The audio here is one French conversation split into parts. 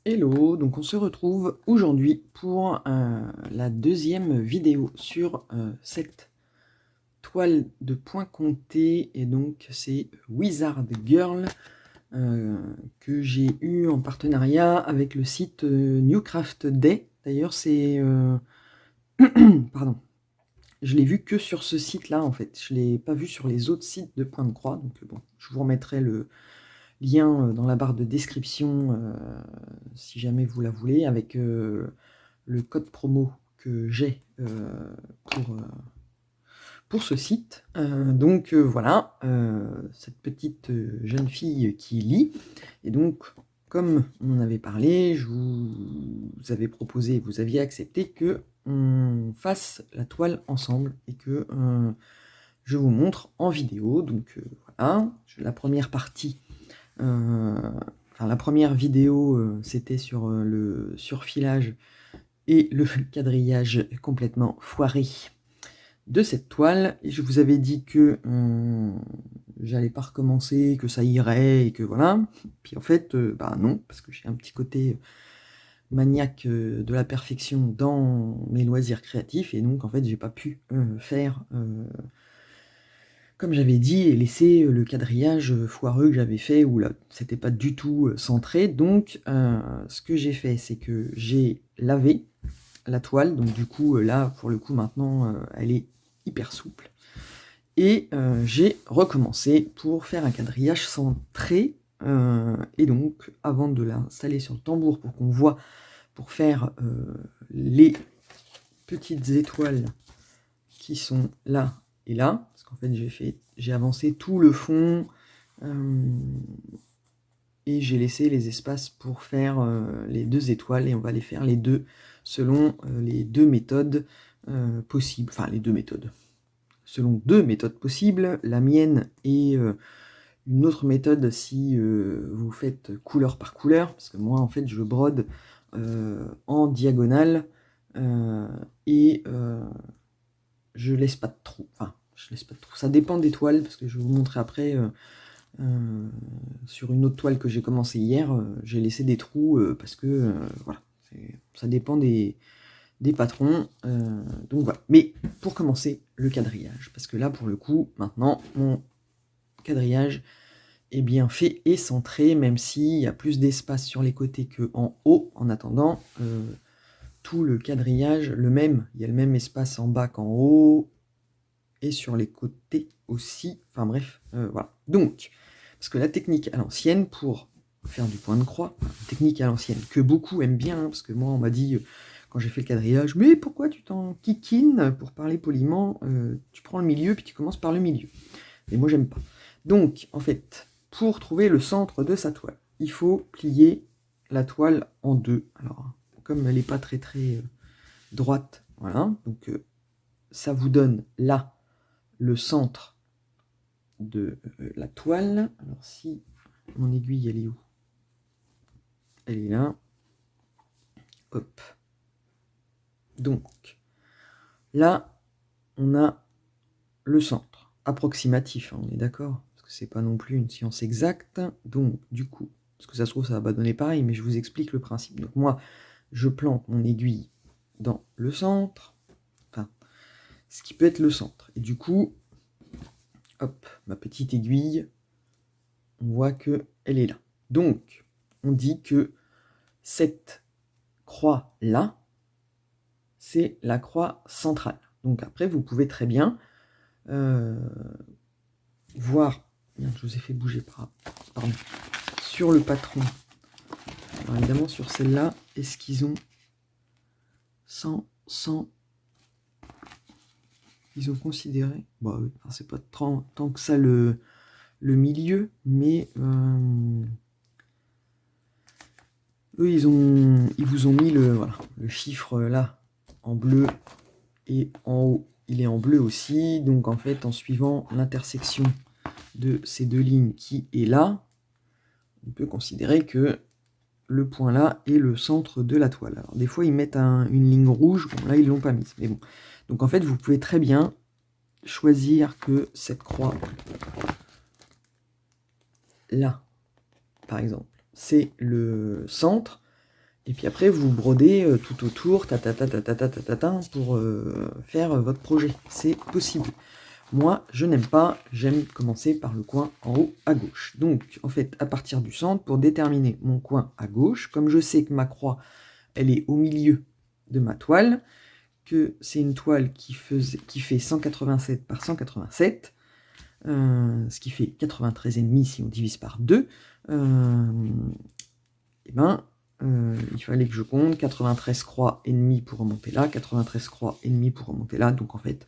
Hello, donc on se retrouve aujourd'hui pour la deuxième vidéo sur cette toile de point compté, et donc c'est Wizard Girl que j'ai eu en partenariat avec le site Newcraft Day. D'ailleurs pardon, je l'ai vu que sur ce site-là en fait, je ne l'ai pas vu sur les autres sites de Point de Croix, donc bon, je vous remettrai le lien dans la barre de description si jamais vous la voulez, avec le code promo que j'ai pour ce site. Voilà, cette petite jeune fille qui lit. Et donc, comme on en avait parlé, je vous avais proposé, vous aviez accepté que on fasse la toile ensemble et que je vous montre en vidéo. Donc voilà, la première partie, la première vidéo, c'était sur le surfilage et le quadrillage complètement foiré de cette toile. Et je vous avais dit que j'allais pas recommencer, que ça irait, et que voilà. Puis en fait, non, parce que j'ai un petit côté maniaque de la perfection dans mes loisirs créatifs, et donc en fait j'ai pas pu faire comme j'avais dit, et laisser le quadrillage foireux que j'avais fait, où là c'était pas du tout centré. Donc ce que j'ai fait, c'est que j'ai lavé la toile, donc du coup là pour le coup maintenant elle est hyper souple, et j'ai recommencé pour faire un quadrillage centré, et donc avant de l'installer sur le tambour pour qu'on voit, pour faire les petites étoiles qui sont là et là, parce qu'en fait j'ai avancé tout le fond et j'ai laissé les espaces pour faire les deux étoiles, et on va les faire les deux selon les deux méthodes possibles, enfin les deux méthodes, selon deux méthodes possibles, la mienne et une autre méthode si vous faites couleur par couleur, parce que moi en fait je brode en diagonale et je laisse pas de trou, ça dépend des toiles, parce que je vais vous montrer après. Sur une autre toile que j'ai commencé hier, j'ai laissé des trous parce que voilà, ça dépend des patrons. Donc voilà. Mais pour commencer, le quadrillage, parce que là pour le coup, maintenant, mon quadrillage est bien fait et centré, même s'il y a plus d'espace sur les côtés qu'en haut. En attendant, tout le quadrillage, il y a le même espace en bas qu'en haut, et sur les côtés aussi. Enfin bref, voilà. Donc, parce que la technique à l'ancienne pour faire du point de croix, technique à l'ancienne que beaucoup aiment bien, hein, parce que moi on m'a dit quand j'ai fait le quadrillage, mais pourquoi tu t'en kikines, pour parler poliment, tu prends le milieu puis tu commences par le milieu. Et moi j'aime pas. Donc en fait, pour trouver le centre de sa toile, il faut plier la toile en deux. Alors comme elle n'est pas très droite, voilà, donc ça vous donne là le centre de la toile. Alors si mon aiguille elle est où? Elle est là. Hop. Donc là on a le centre approximatif, hein, on est d'accord, parce que c'est pas non plus une science exacte. Donc du coup, parce que ça se trouve ça va pas donner pareil, mais je vous explique le principe. Donc moi je plante mon aiguille dans le centre, enfin ce qui peut être le centre, et du coup hop, ma petite aiguille, on voit que elle est là. Donc on dit que cette croix là, c'est la croix centrale. Donc après vous pouvez très bien voir, je vous ai fait bouger pardon, sur le patron. Alors évidemment sur celle-là, est-ce qu'ils ont 100 ils ont considéré, bah oui, c'est pas tant que ça le milieu, mais eux ils vous ont mis le chiffre là en bleu, et en haut il est en bleu aussi. Donc en fait en suivant l'intersection de ces deux lignes qui est là, on peut considérer que le point là est le centre de la toile. Alors des fois ils mettent une ligne rouge, bon là ils l'ont pas mise, mais bon. Donc en fait vous pouvez très bien choisir que cette croix là, par exemple, c'est le centre, Et puis après, vous brodez tout autour, pour faire votre projet. C'est possible. Moi, je n'aime pas, j'aime commencer par le coin en haut à gauche. Donc, en fait, à partir du centre, pour déterminer mon coin à gauche, comme je sais que ma croix, elle est au milieu de ma toile, que c'est une toile qui fait 187 par 187, ce qui fait 93,5 si on divise par 2, et ben, il fallait que je compte 93 croix et demi pour remonter là, 93 croix et demi pour remonter là. Donc en fait,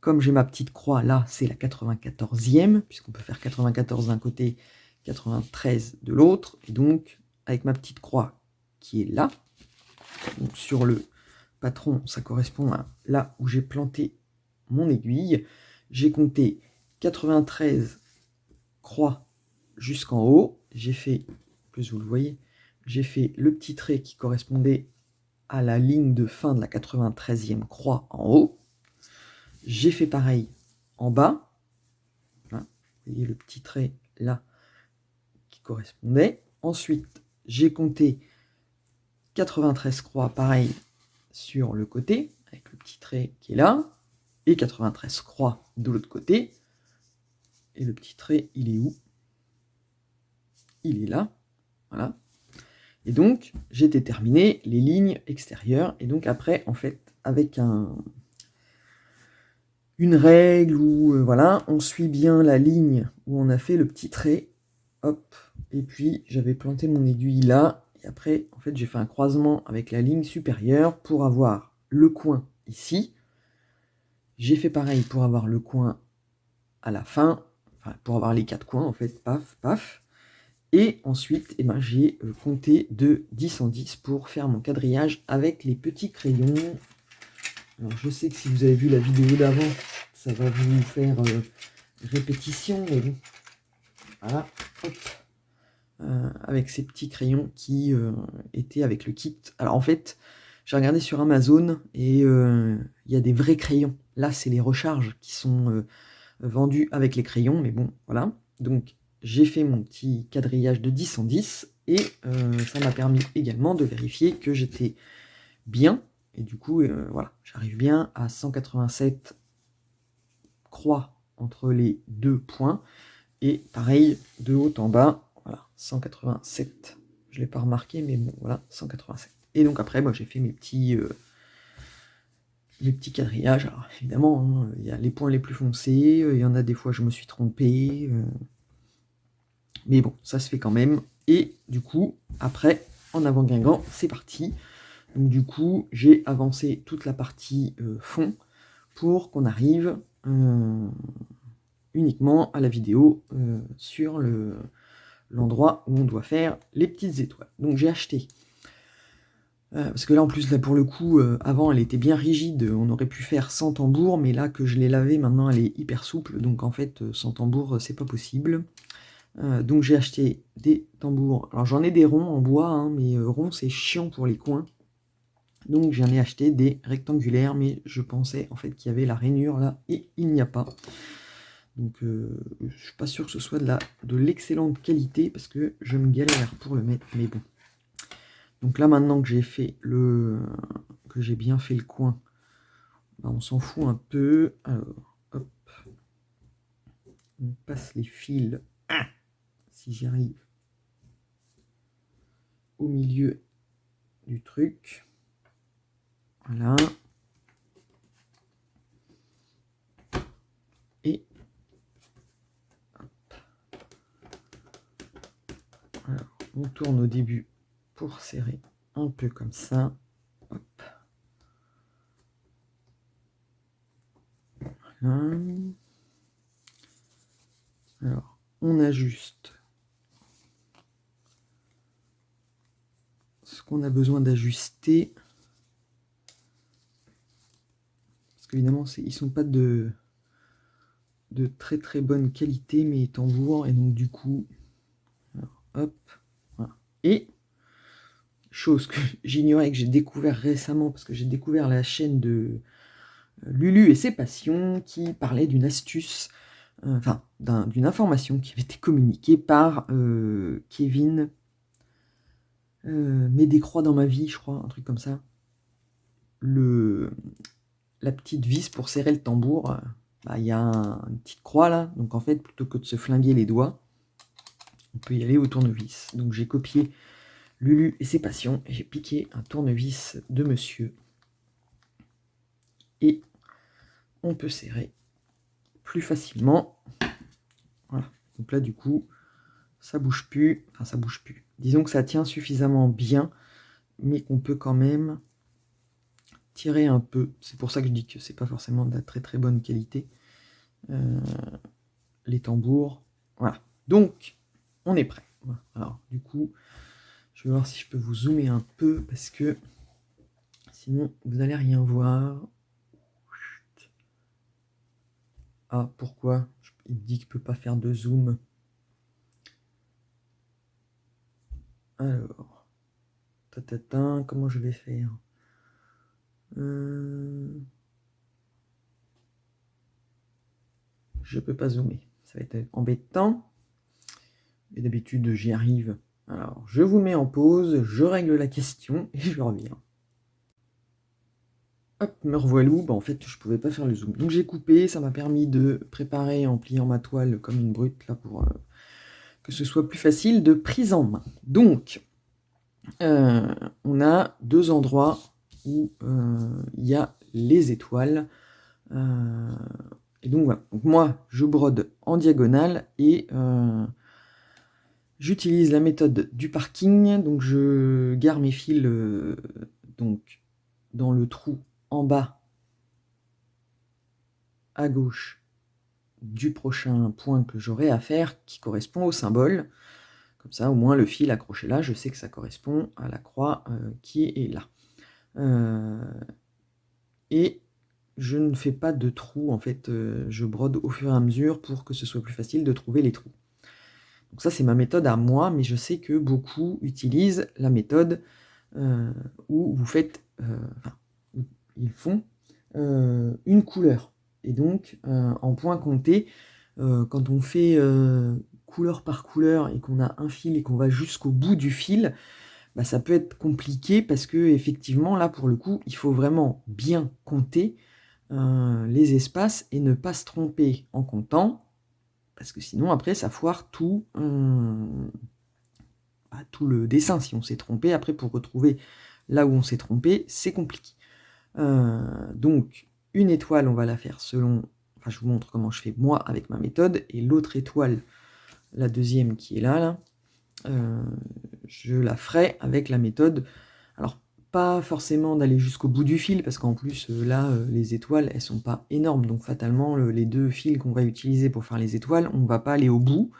comme j'ai ma petite croix là, c'est la 94e, puisqu'on peut faire 94 d'un côté, 93 de l'autre. Et donc, avec ma petite croix qui est là, donc sur le patron, ça correspond à là où j'ai planté mon aiguille. J'ai compté 93 croix jusqu'en haut. J'ai fait, plus vous le voyez, j'ai fait le petit trait qui correspondait à la ligne de fin de la 93e croix en haut. J'ai fait pareil en bas. Là, vous voyez le petit trait là qui correspondait. Ensuite, j'ai compté 93 croix, pareil, sur le côté, avec le petit trait qui est là, et 93 croix de l'autre côté. Et le petit trait, il est où? Il est là. Voilà. Et donc, j'ai déterminé les lignes extérieures. Et donc après, en fait, avec une règle où voilà, on suit bien la ligne où on a fait le petit trait. Hop. Et puis, j'avais planté mon aiguille là. Et après, en fait, j'ai fait un croisement avec la ligne supérieure pour avoir le coin ici. J'ai fait pareil pour avoir le coin à la fin. Enfin, pour avoir les 4 coins, en fait. Paf, paf. Et ensuite, eh ben, j'ai compté de 10 en 10 pour faire mon quadrillage avec les petits crayons. Alors, je sais que si vous avez vu la vidéo d'avant, ça va vous faire répétition, mais bon. Voilà, hop. Avec ces petits crayons qui étaient avec le kit. Alors en fait, j'ai regardé sur Amazon et il y a des vrais crayons. Là, c'est les recharges qui sont vendus avec les crayons, mais bon, voilà. Donc, j'ai fait mon petit quadrillage de 10 en 10 et ça m'a permis également de vérifier que j'étais bien. Et du coup, voilà, j'arrive bien à 187 croix entre les deux points. Et pareil, de haut en bas, voilà, 187. Je ne l'ai pas remarqué, mais bon, voilà, 187. Et donc après, moi, j'ai fait mes petits quadrillages. Alors évidemment, hein, il y a les points les plus foncés, il y en a des fois je me suis trompé. Mais bon, ça se fait quand même. Et du coup, après, en avant Guingamp, c'est parti. Donc du coup, j'ai avancé toute la partie fond pour qu'on arrive uniquement à la vidéo sur l'endroit où on doit faire les petites étoiles. Donc j'ai acheté, parce que là en plus, là pour le coup, avant elle était bien rigide, on aurait pu faire sans tambour, mais là que je l'ai lavée, maintenant elle est hyper souple, donc en fait sans tambour c'est pas possible. Donc j'ai acheté des tambours, alors j'en ai des ronds en bois, hein, mais ronds c'est chiant pour les coins. Donc j'en ai acheté des rectangulaires, mais je pensais en fait qu'il y avait la rainure là, et il n'y a pas. Donc je suis pas sûr que ce soit de l'excellente qualité, parce que je me galère pour le mettre, mais bon. Donc là maintenant que j'ai fait que j'ai bien fait le coin, bah, on s'en fout un peu. Alors, hop. On passe les fils, si j'y arrive, au milieu du truc. Voilà. Et hop. Alors, on tourne au début pour serrer un peu comme ça. Hop. Voilà. Alors, on ajuste ce qu'on a besoin d'ajuster. Parce qu'évidemment, ils sont pas de très très bonne qualité, mes tambours, et donc du coup, alors, hop, voilà. Et chose que j'ignorais, que j'ai découvert récemment, parce que j'ai découvert la chaîne de Lulu et ses passions, qui parlait d'une astuce, enfin d'une information qui avait été communiquée par Kevin. mets des croix dans ma vie, je crois, un truc comme ça. La petite vis pour serrer le tambour, il y a une petite croix là, donc en fait, plutôt que de se flinguer les doigts, on peut y aller au tournevis. Donc j'ai copié Lulu et ses passions, et j'ai piqué un tournevis de monsieur. Et on peut serrer plus facilement. Voilà. Donc là, du coup, ça bouge plus. Enfin, ça bouge plus. Disons que ça tient suffisamment bien, mais qu'on peut quand même tirer un peu. C'est pour ça que je dis que c'est pas forcément de la très très bonne qualité. Les tambours. Voilà. Donc, on est prêt. Voilà. Alors, du coup, je vais voir si je peux vous zoomer un peu parce que sinon, vous n'allez rien voir. Ah, pourquoi? Il me dit qu'il ne peut pas faire de zoom. Alors, comment je vais faire? Je peux pas zoomer. Ça va être embêtant. Et d'habitude, j'y arrive. Alors, je vous mets en pause, je règle la question et je reviens. Hop, me revoilà. En fait, je pouvais pas faire le zoom. Donc j'ai coupé, ça m'a permis de préparer en pliant ma toile comme une brute, là, pour que ce soit plus facile de prise en main. Donc, on a deux endroits où il y a les étoiles. Et donc voilà. Donc moi, je brode en diagonale et j'utilise la méthode du parking. Donc je gare mes fils donc dans le trou en bas à gauche du prochain point que j'aurai à faire, qui correspond au symbole. Comme ça, au moins, le fil accroché là, je sais que ça correspond à la croix qui est là. Et je ne fais pas de trous, en fait, je brode au fur et à mesure pour que ce soit plus facile de trouver les trous. Donc ça, c'est ma méthode à moi, mais je sais que beaucoup utilisent la méthode où vous faites, où ils font une couleur. Et donc, en point compté, quand on fait couleur par couleur et qu'on a un fil et qu'on va jusqu'au bout du fil, ça peut être compliqué parce que effectivement, là, pour le coup, il faut vraiment bien compter les espaces et ne pas se tromper en comptant, parce que sinon, après, ça foire tout le dessin. Si on s'est trompé, après, pour retrouver là où on s'est trompé, c'est compliqué. Donc, une étoile, on va la faire selon... Enfin, je vous montre comment je fais moi avec ma méthode. Et l'autre étoile, la deuxième qui est là, je la ferai avec la méthode. Alors, pas forcément d'aller jusqu'au bout du fil, parce qu'en plus, là, les étoiles, elles sont pas énormes. Donc, fatalement, les deux fils qu'on va utiliser pour faire les étoiles, on va pas aller au bout.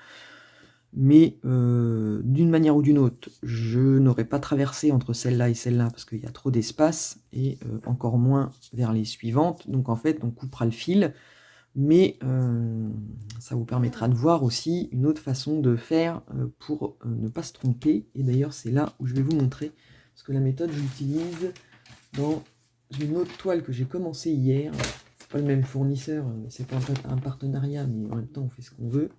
Mais d'une manière ou d'une autre, je n'aurais pas traversé entre celle-là et celle-là parce qu'il y a trop d'espace, et encore moins vers les suivantes. Donc en fait, on coupera le fil, mais ça vous permettra de voir aussi une autre façon de faire pour ne pas se tromper. Et d'ailleurs, c'est là où je vais vous montrer, parce que la méthode, j'utilise dans une autre toile que j'ai commencé hier. C'est pas le même fournisseur, c'est pas un partenariat, mais en même temps, on fait ce qu'on veut.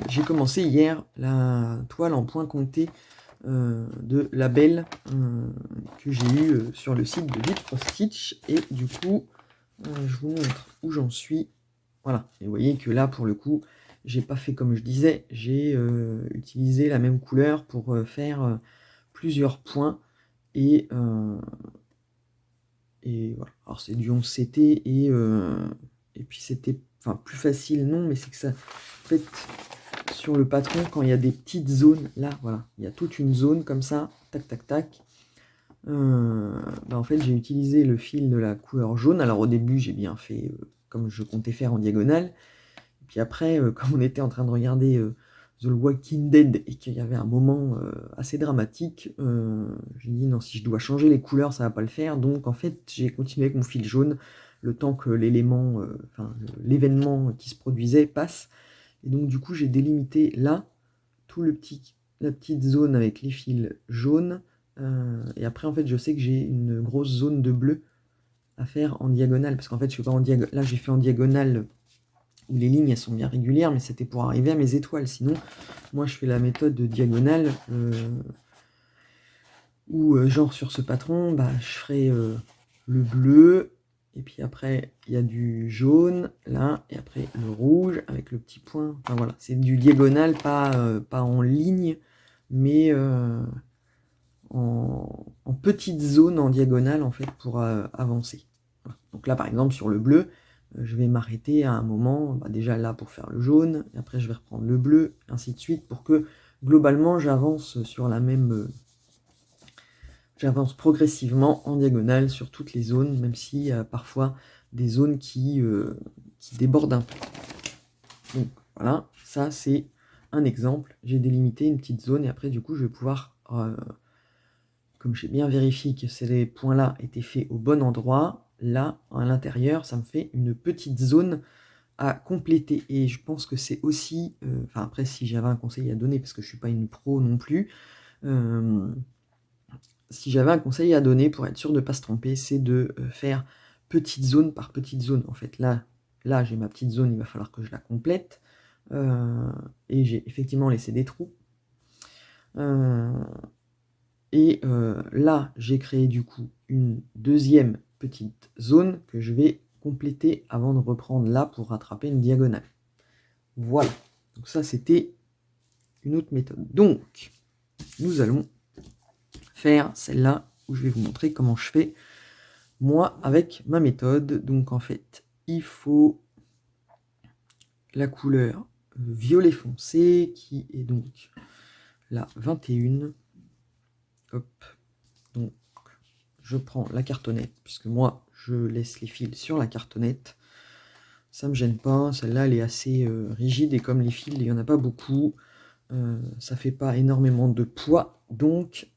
J'ai commencé hier la toile en point compté de Label que j'ai eu sur le site de Vitrostitch, et du coup je vous montre où j'en suis. Voilà, et vous voyez que là pour le coup j'ai pas fait comme je disais, j'ai utilisé la même couleur pour faire plusieurs points, et voilà. Alors c'est du 11CT et puis c'était plus facile, non, mais c'est que ça, en fait, sur le patron, quand il y a des petites zones, là, voilà, il y a toute une zone comme ça, tac, tac, tac. En fait, j'ai utilisé le fil de la couleur jaune. Alors au début, j'ai bien fait comme je comptais faire en diagonale. Et puis après, comme on était en train de regarder The Walking Dead et qu'il y avait un moment assez dramatique, j'ai dit non, si je dois changer les couleurs, ça va pas le faire. Donc en fait, j'ai continué avec mon fil jaune le temps que l'événement qui se produisait passe. Et donc du coup, j'ai délimité là la petite zone avec les fils jaunes. Et après, en fait, je sais que j'ai une grosse zone de bleu à faire en diagonale, parce qu'en fait, je fais pas en diagonale. Là, j'ai fait en diagonale où les lignes elles sont bien régulières, mais c'était pour arriver à mes étoiles. Sinon, moi je fais la méthode de diagonale, où genre sur ce patron, bah, je ferai le bleu, et puis après il y a du jaune là, et après le rouge avec le petit point. Enfin voilà, c'est du diagonal, pas en ligne, mais en petites zones en diagonale en fait pour avancer. Voilà. Donc là par exemple sur le bleu, je vais m'arrêter à un moment, bah, déjà là pour faire le jaune, et après je vais reprendre le bleu, et ainsi de suite, pour que globalement j'avance sur la même... j'avance progressivement en diagonale sur toutes les zones, même s'il y a parfois des zones qui débordent un peu. Donc voilà, ça c'est un exemple. J'ai délimité une petite zone et après du coup je vais pouvoir, comme j'ai bien vérifié que ces points-là étaient faits au bon endroit, là à l'intérieur ça me fait une petite zone à compléter. Et je pense que c'est aussi, enfin après si j'avais un conseil à donner, parce que je suis pas une pro non plus, si j'avais un conseil à donner pour être sûr de ne pas se tromper, c'est de faire petite zone par petite zone. En fait, là j'ai ma petite zone, il va falloir que je la complète. Et j'ai effectivement laissé des trous. Là, j'ai créé du coup une deuxième petite zone que je vais compléter avant de reprendre là pour rattraper une diagonale. Voilà. Donc ça, c'était une autre méthode. Donc, nous allons faire celle-là où je vais vous montrer comment je fais moi avec ma méthode. Donc en fait, il faut la couleur violet foncé qui est donc la 21. Hop. Donc je prends la cartonnette puisque moi je laisse les fils sur la cartonnette. Ça me gêne pas, celle-là elle est assez rigide et comme les fils il n'y en a pas beaucoup, ça fait pas énormément de poids, donc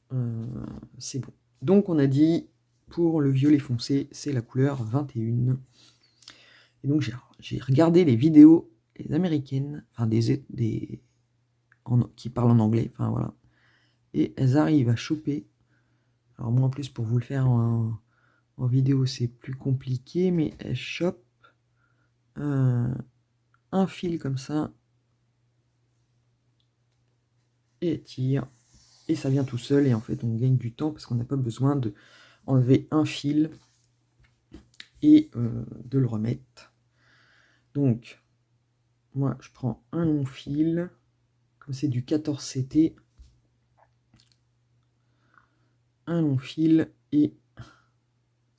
c'est bon. Donc on a dit pour le violet foncé c'est la couleur 21. Et donc j'ai regardé les vidéos des américaines, enfin qui parlent en anglais, enfin voilà, et elles arrivent à choper. Alors moi en plus pour vous le faire en vidéo c'est plus compliqué, mais elles chopent un fil comme ça et elles tirent et ça vient tout seul et en fait on gagne du temps parce qu'on n'a pas besoin de enlever un fil et de le remettre. Donc moi je prends un long fil, comme c'est du 14 CT, un long fil et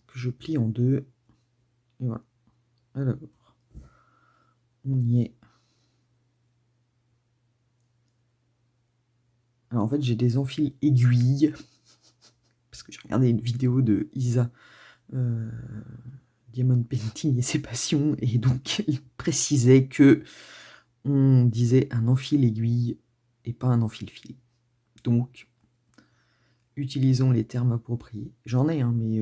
que je plie en deux. Et voilà. Alors, on y est. Alors en fait, j'ai des enfils aiguilles parce que j'ai regardé une vidéo de Isa Diamond Painting et ses passions, et donc il précisait que on disait un enfil aiguille et pas un enfil fil. Donc, utilisons les termes appropriés. J'en ai, hein, mais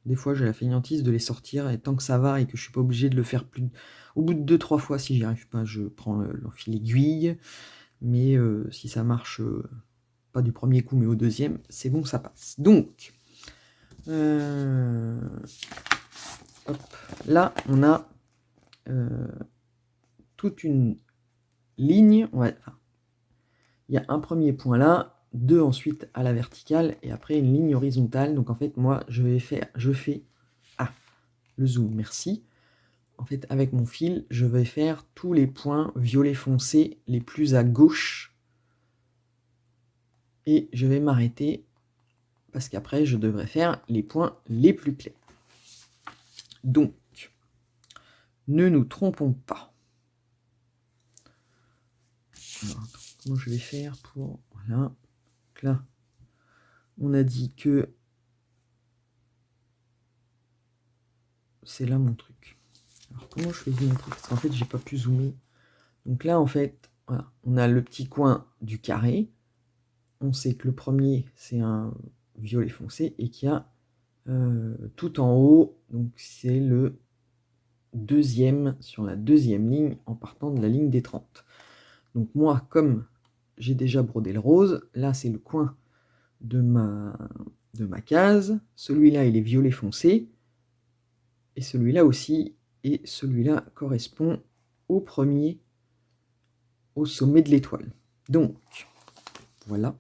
des fois j'ai la fainéantise de les sortir, et tant que ça va et que je suis pas obligé de le faire au bout de 2-3 fois, si j'y arrive pas, je prends l'enfil aiguille. Mais si ça marche pas du premier coup mais au deuxième, c'est bon, ça passe. Donc hop, là on a toute une ligne, il y a un premier point là, deux ensuite à la verticale et après une ligne horizontale. Donc en fait moi je fais le zoom, merci. En fait avec mon fil je vais faire tous les points violet foncé les plus à gauche et je vais m'arrêter parce qu'après je devrais faire les points les plus clairs. Donc, ne nous trompons pas. Alors, comment je vais faire pour... Voilà. Donc là, on a dit que c'est là mon truc. Alors, comment je vais vous montrer? Parce qu'en fait, j'ai pas pu zoomer. Donc là, en fait, voilà, on a le petit coin du carré. On sait que le premier, c'est un violet foncé et qu'il y a tout en haut, donc c'est le deuxième, sur la deuxième ligne, en partant de la ligne des 30. Donc moi, comme j'ai déjà brodé le rose, là c'est le coin de ma case, celui-là il est violet foncé, et celui-là aussi, et celui-là correspond au sommet de l'étoile. Donc, voilà.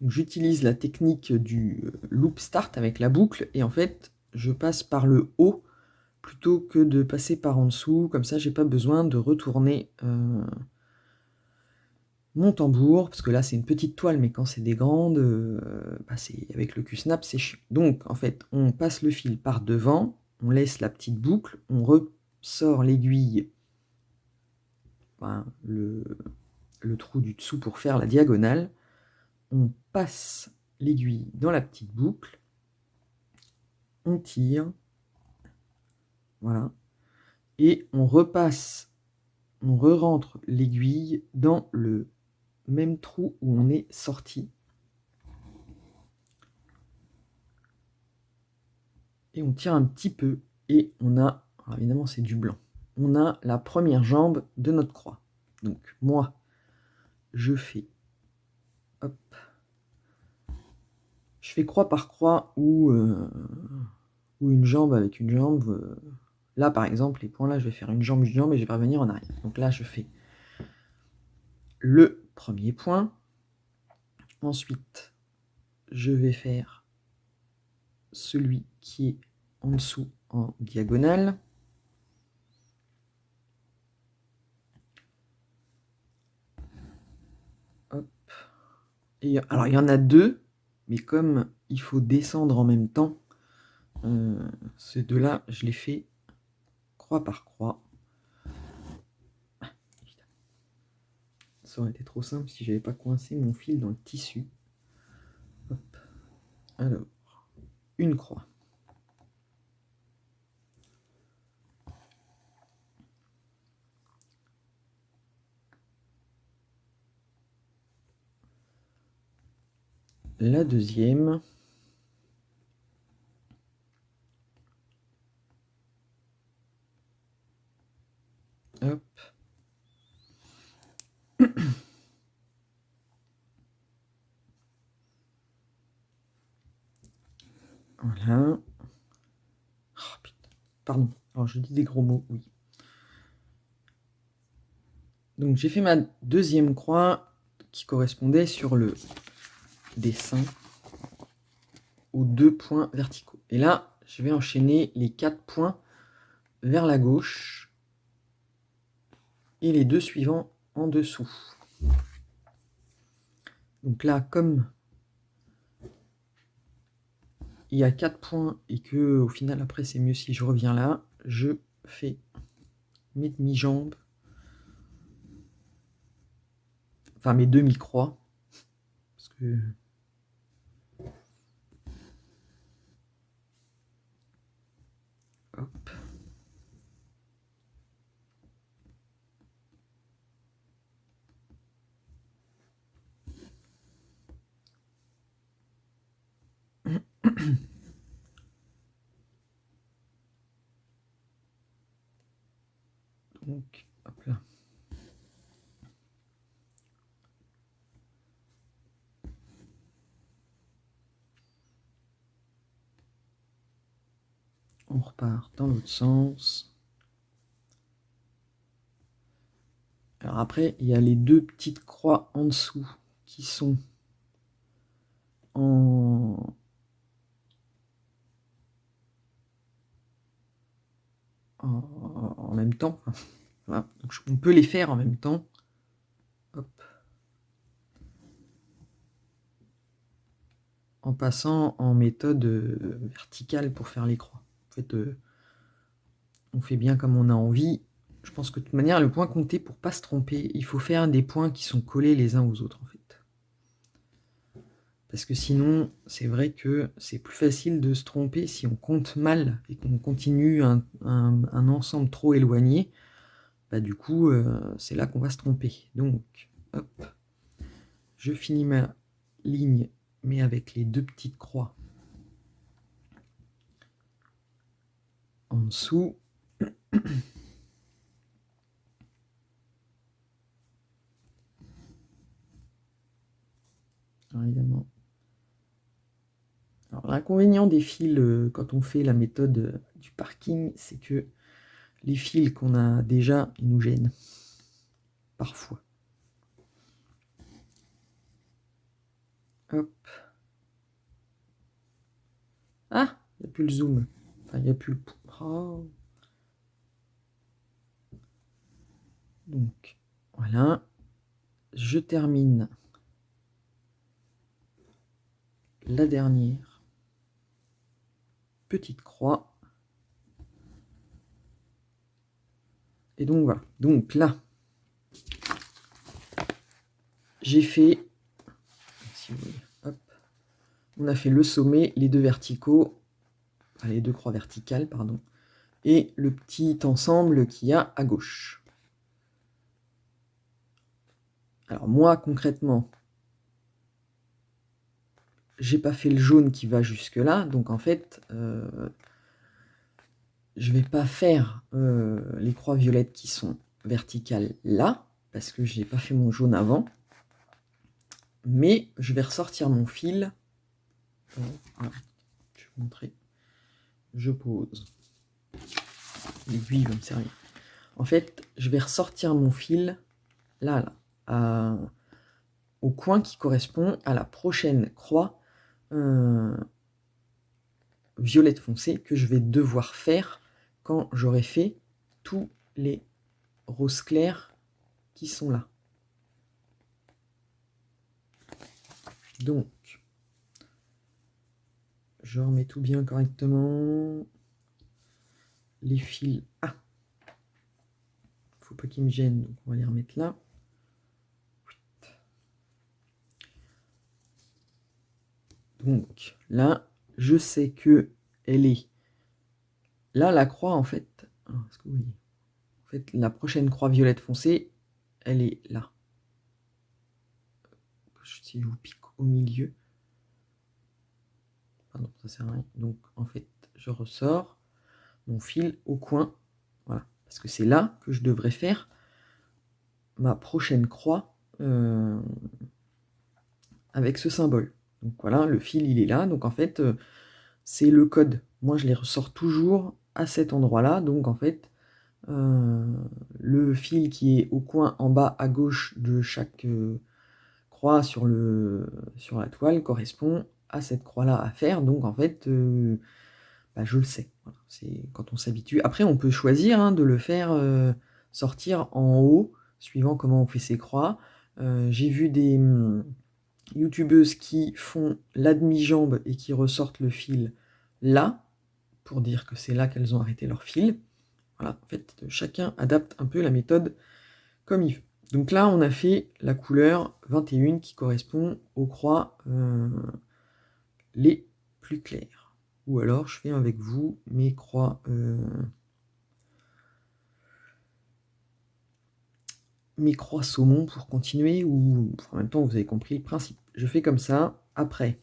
J'utilise la technique du loop start avec la boucle, et en fait, je passe par le haut plutôt que de passer par en dessous. Comme ça, j'ai pas besoin de retourner mon tambour, parce que là, c'est une petite toile, mais quand c'est des grandes, avec le Q-snap, c'est chiant. Donc, en fait, on passe le fil par devant, on laisse la petite boucle, on ressort l'aiguille, le trou du dessous pour faire la diagonale, on passe l'aiguille dans la petite boucle, on tire, voilà, et on repasse, on re-rentre l'aiguille dans le même trou où on est sorti, et on tire un petit peu, et on a, alors évidemment c'est du blanc, on a la première jambe de notre croix. Donc moi, je fais, hop, je fais croix par croix, ou une jambe avec une jambe. Là par exemple, les points là, je vais faire une jambe, et je vais revenir en arrière. Donc là, je fais le premier point, ensuite je vais faire celui qui est en dessous en diagonale, hop. Et alors il y en a deux, mais comme il faut descendre en même temps, ces deux-là, je les fais croix par croix. Ça aurait été trop simple si j'avais pas coincé mon fil dans le tissu. Hop. Alors, une croix. La deuxième. Hop. Voilà. Oh, putain. Pardon. Alors je dis des gros mots, oui. Donc j'ai fait ma deuxième croix qui correspondait sur le dessin aux 2 points verticaux. Et là, je vais enchaîner les 4 points vers la gauche et les 2 suivants en dessous. Donc là, comme il y a 4 points et que au final après c'est mieux si je reviens là, je fais mes demi-jambes, enfin mes demi-croix, parce que hop. Donc, hop là. On repart dans l'autre sens. Alors après, il y a les 2 petites croix en dessous qui sont en même temps. Voilà. Donc, on peut les faire en même temps. Hop. En passant en méthode verticale pour faire les croix. En fait, on fait bien comme on a envie. Je pense que de toute manière, le point compté, pour pas se tromper, il faut faire des points qui sont collés les uns aux autres, en fait. Parce que sinon, c'est vrai que c'est plus facile de se tromper si on compte mal et qu'on continue un ensemble trop éloigné. Bah, du coup, c'est là qu'on va se tromper. Donc, hop, je finis ma ligne, mais avec les 2 petites croix en dessous. Alors, évidemment. Alors, l'inconvénient des fils quand on fait la méthode du parking, c'est que les fils qu'on a déjà, ils nous gênent. Parfois. Hop. Ah, il n'y a plus le zoom. Enfin, il n'y a plus le... Oh. Donc, voilà. Je termine la dernière petite croix. Et donc, voilà. Donc, là, j'ai fait... Si vous voulez, hop. On a fait le sommet, les deux verticaux, enfin, les deux croix verticales, pardon, et le petit ensemble qu'il y a à gauche. Alors moi, concrètement, j'ai pas fait le jaune qui va jusque là, donc en fait, je vais pas faire les croix violettes qui sont verticales là, parce que j'ai pas fait mon jaune avant, mais je vais ressortir mon fil. Voilà. Je vais vous montrer. Je pose. L'aiguille va me servir. En fait, je vais ressortir mon fil là, au coin qui correspond à la prochaine croix violette foncé que je vais devoir faire quand j'aurai fait tous les roses clairs qui sont là. Donc, je remets tout bien correctement. Les fils, faut pas qu'ils me gênent, donc on va les remettre là. Donc là, je sais que elle est là, la croix en fait. Est-ce que vous voyez ? En fait, la prochaine croix violette foncée, elle est là. Si je vous pique au milieu. Pardon, ça sert à rien. Donc en fait, je ressors mon fil au coin. Voilà. Parce que c'est là que je devrais faire ma prochaine croix avec ce symbole. Donc voilà, le fil il est là. Donc en fait, c'est le code. Moi je les ressors toujours à cet endroit-là. Donc en fait, le fil qui est au coin en bas à gauche de chaque croix sur la toile correspond à cette croix-là à faire. Donc en fait, je le sais. Voilà. C'est quand on s'habitue. Après, on peut choisir de le faire sortir en haut, suivant comment on fait ses croix. J'ai vu des youtubeuses qui font la demi-jambe et qui ressortent le fil là, pour dire que c'est là qu'elles ont arrêté leur fil. Voilà, en fait, chacun adapte un peu la méthode comme il veut. Donc là, on a fait la couleur 21 qui correspond aux croix les plus claires. Ou alors, je fais avec vous mes croix saumon pour continuer, ou en même temps, vous avez compris le principe. Je fais comme ça. Après,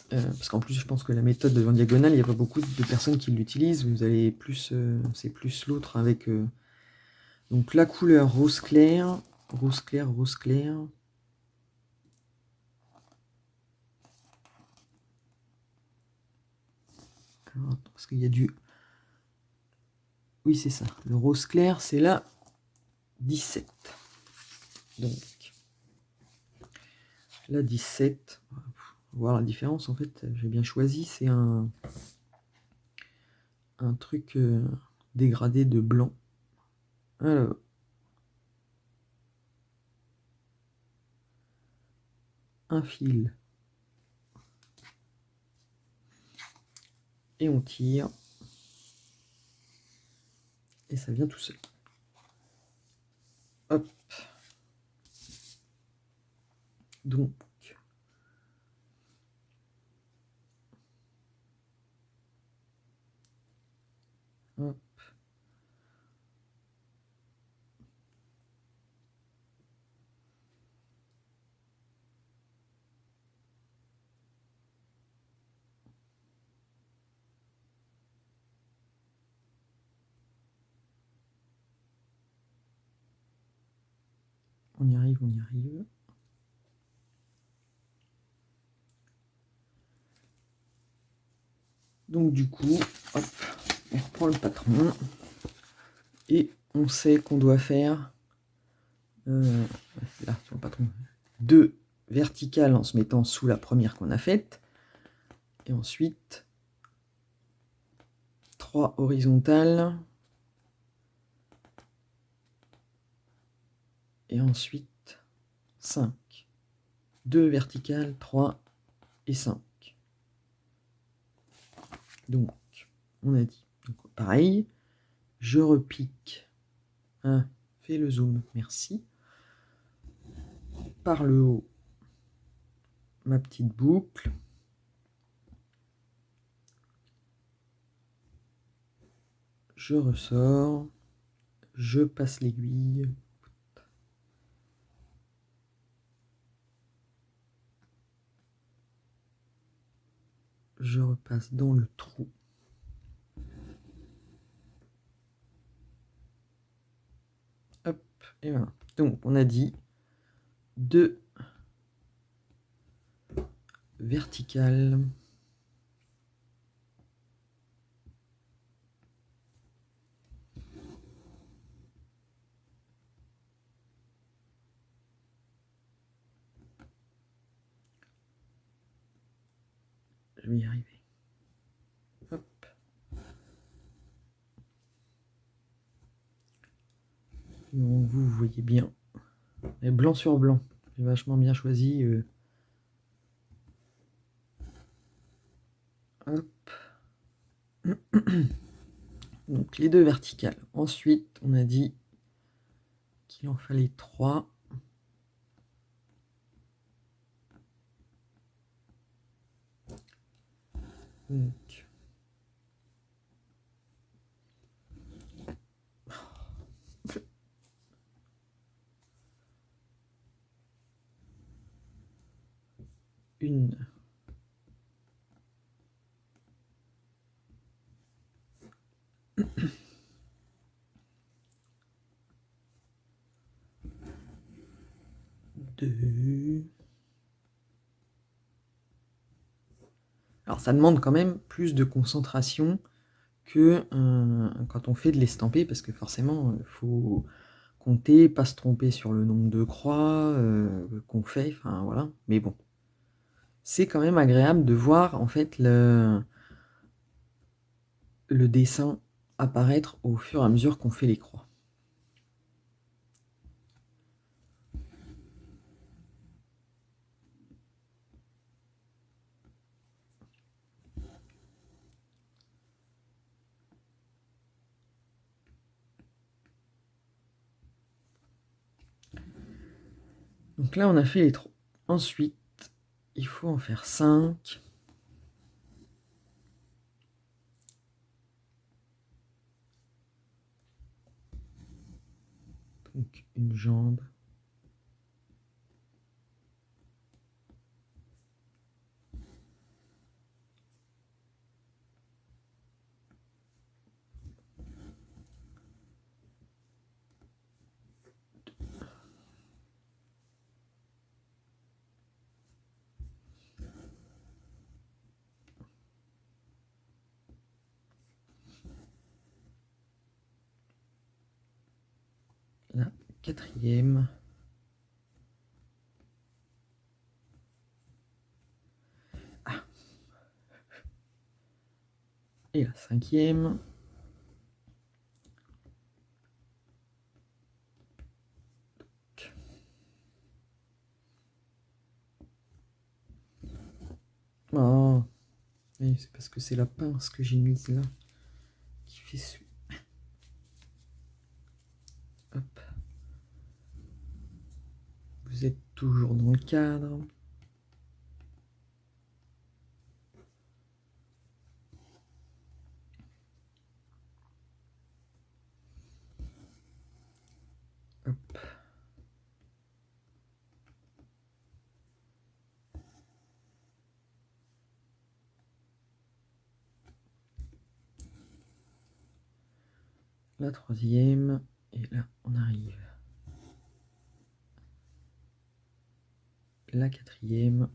parce qu'en plus, je pense que la méthode de en diagonale, il n'y a pas beaucoup de personnes qui l'utilisent. Vous allez plus, c'est plus l'autre avec... donc la couleur rose clair, rose clair, rose clair. Alors, parce qu'il y a du... Oui, c'est ça. Le rose clair, c'est la 17. Donc, la 17. On va voir la différence, en fait. J'ai bien choisi. C'est un truc dégradé de blanc. Alors, un fil. Et on tire. Et ça vient tout seul. Hop. Donc, hop. On y arrive, on y arrive. Donc du coup, hop, on reprend le patron. Et on sait qu'on doit faire là, sur le patron, 2 verticales en se mettant sous la première qu'on a faite. Et ensuite 3 horizontales. Et ensuite 5. 2 verticales, 3 et 5. Donc, on a dit. Donc, pareil, je repique. Hein, fais le zoom, merci. Par le haut, ma petite boucle. Je ressors. Je passe l'aiguille. Je repasse dans le trou. Hop, et voilà. Donc, on a dit 2 verticales. Je vais y arriver. Hop. Donc, vous voyez bien. Et blanc sur blanc. J'ai vachement bien choisi. Hop. Donc les 2 verticales. Ensuite, on a dit qu'il en fallait 3. Donc, une. Deux. Alors ça demande quand même plus de concentration que quand on fait de l'estampé, parce que forcément, il faut compter, pas se tromper sur le nombre de croix qu'on fait, enfin voilà. Mais bon, c'est quand même agréable de voir en fait le dessin apparaître au fur et à mesure qu'on fait les croix. Donc là, on a fait les 3. Ensuite, il faut en faire 5. Donc une jambe. La 4e. Ah. Et la 5e. Oh, oui, c'est parce que c'est la pince que j'ai mise là qui fait ce. Hop. Vous êtes toujours dans le cadre. Hop. La 3e. Et là, on arrive. La 4e.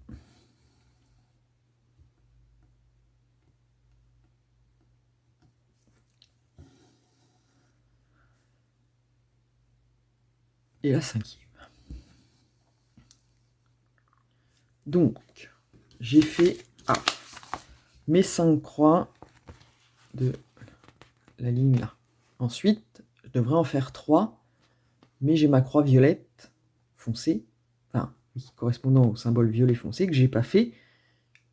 et la 5e. Donc, j'ai fait mes 5 croix de la ligne là. Ensuite, je devrais en faire 3, mais j'ai ma croix violette foncée, enfin, correspondant au symbole violet foncé, que j'ai pas fait,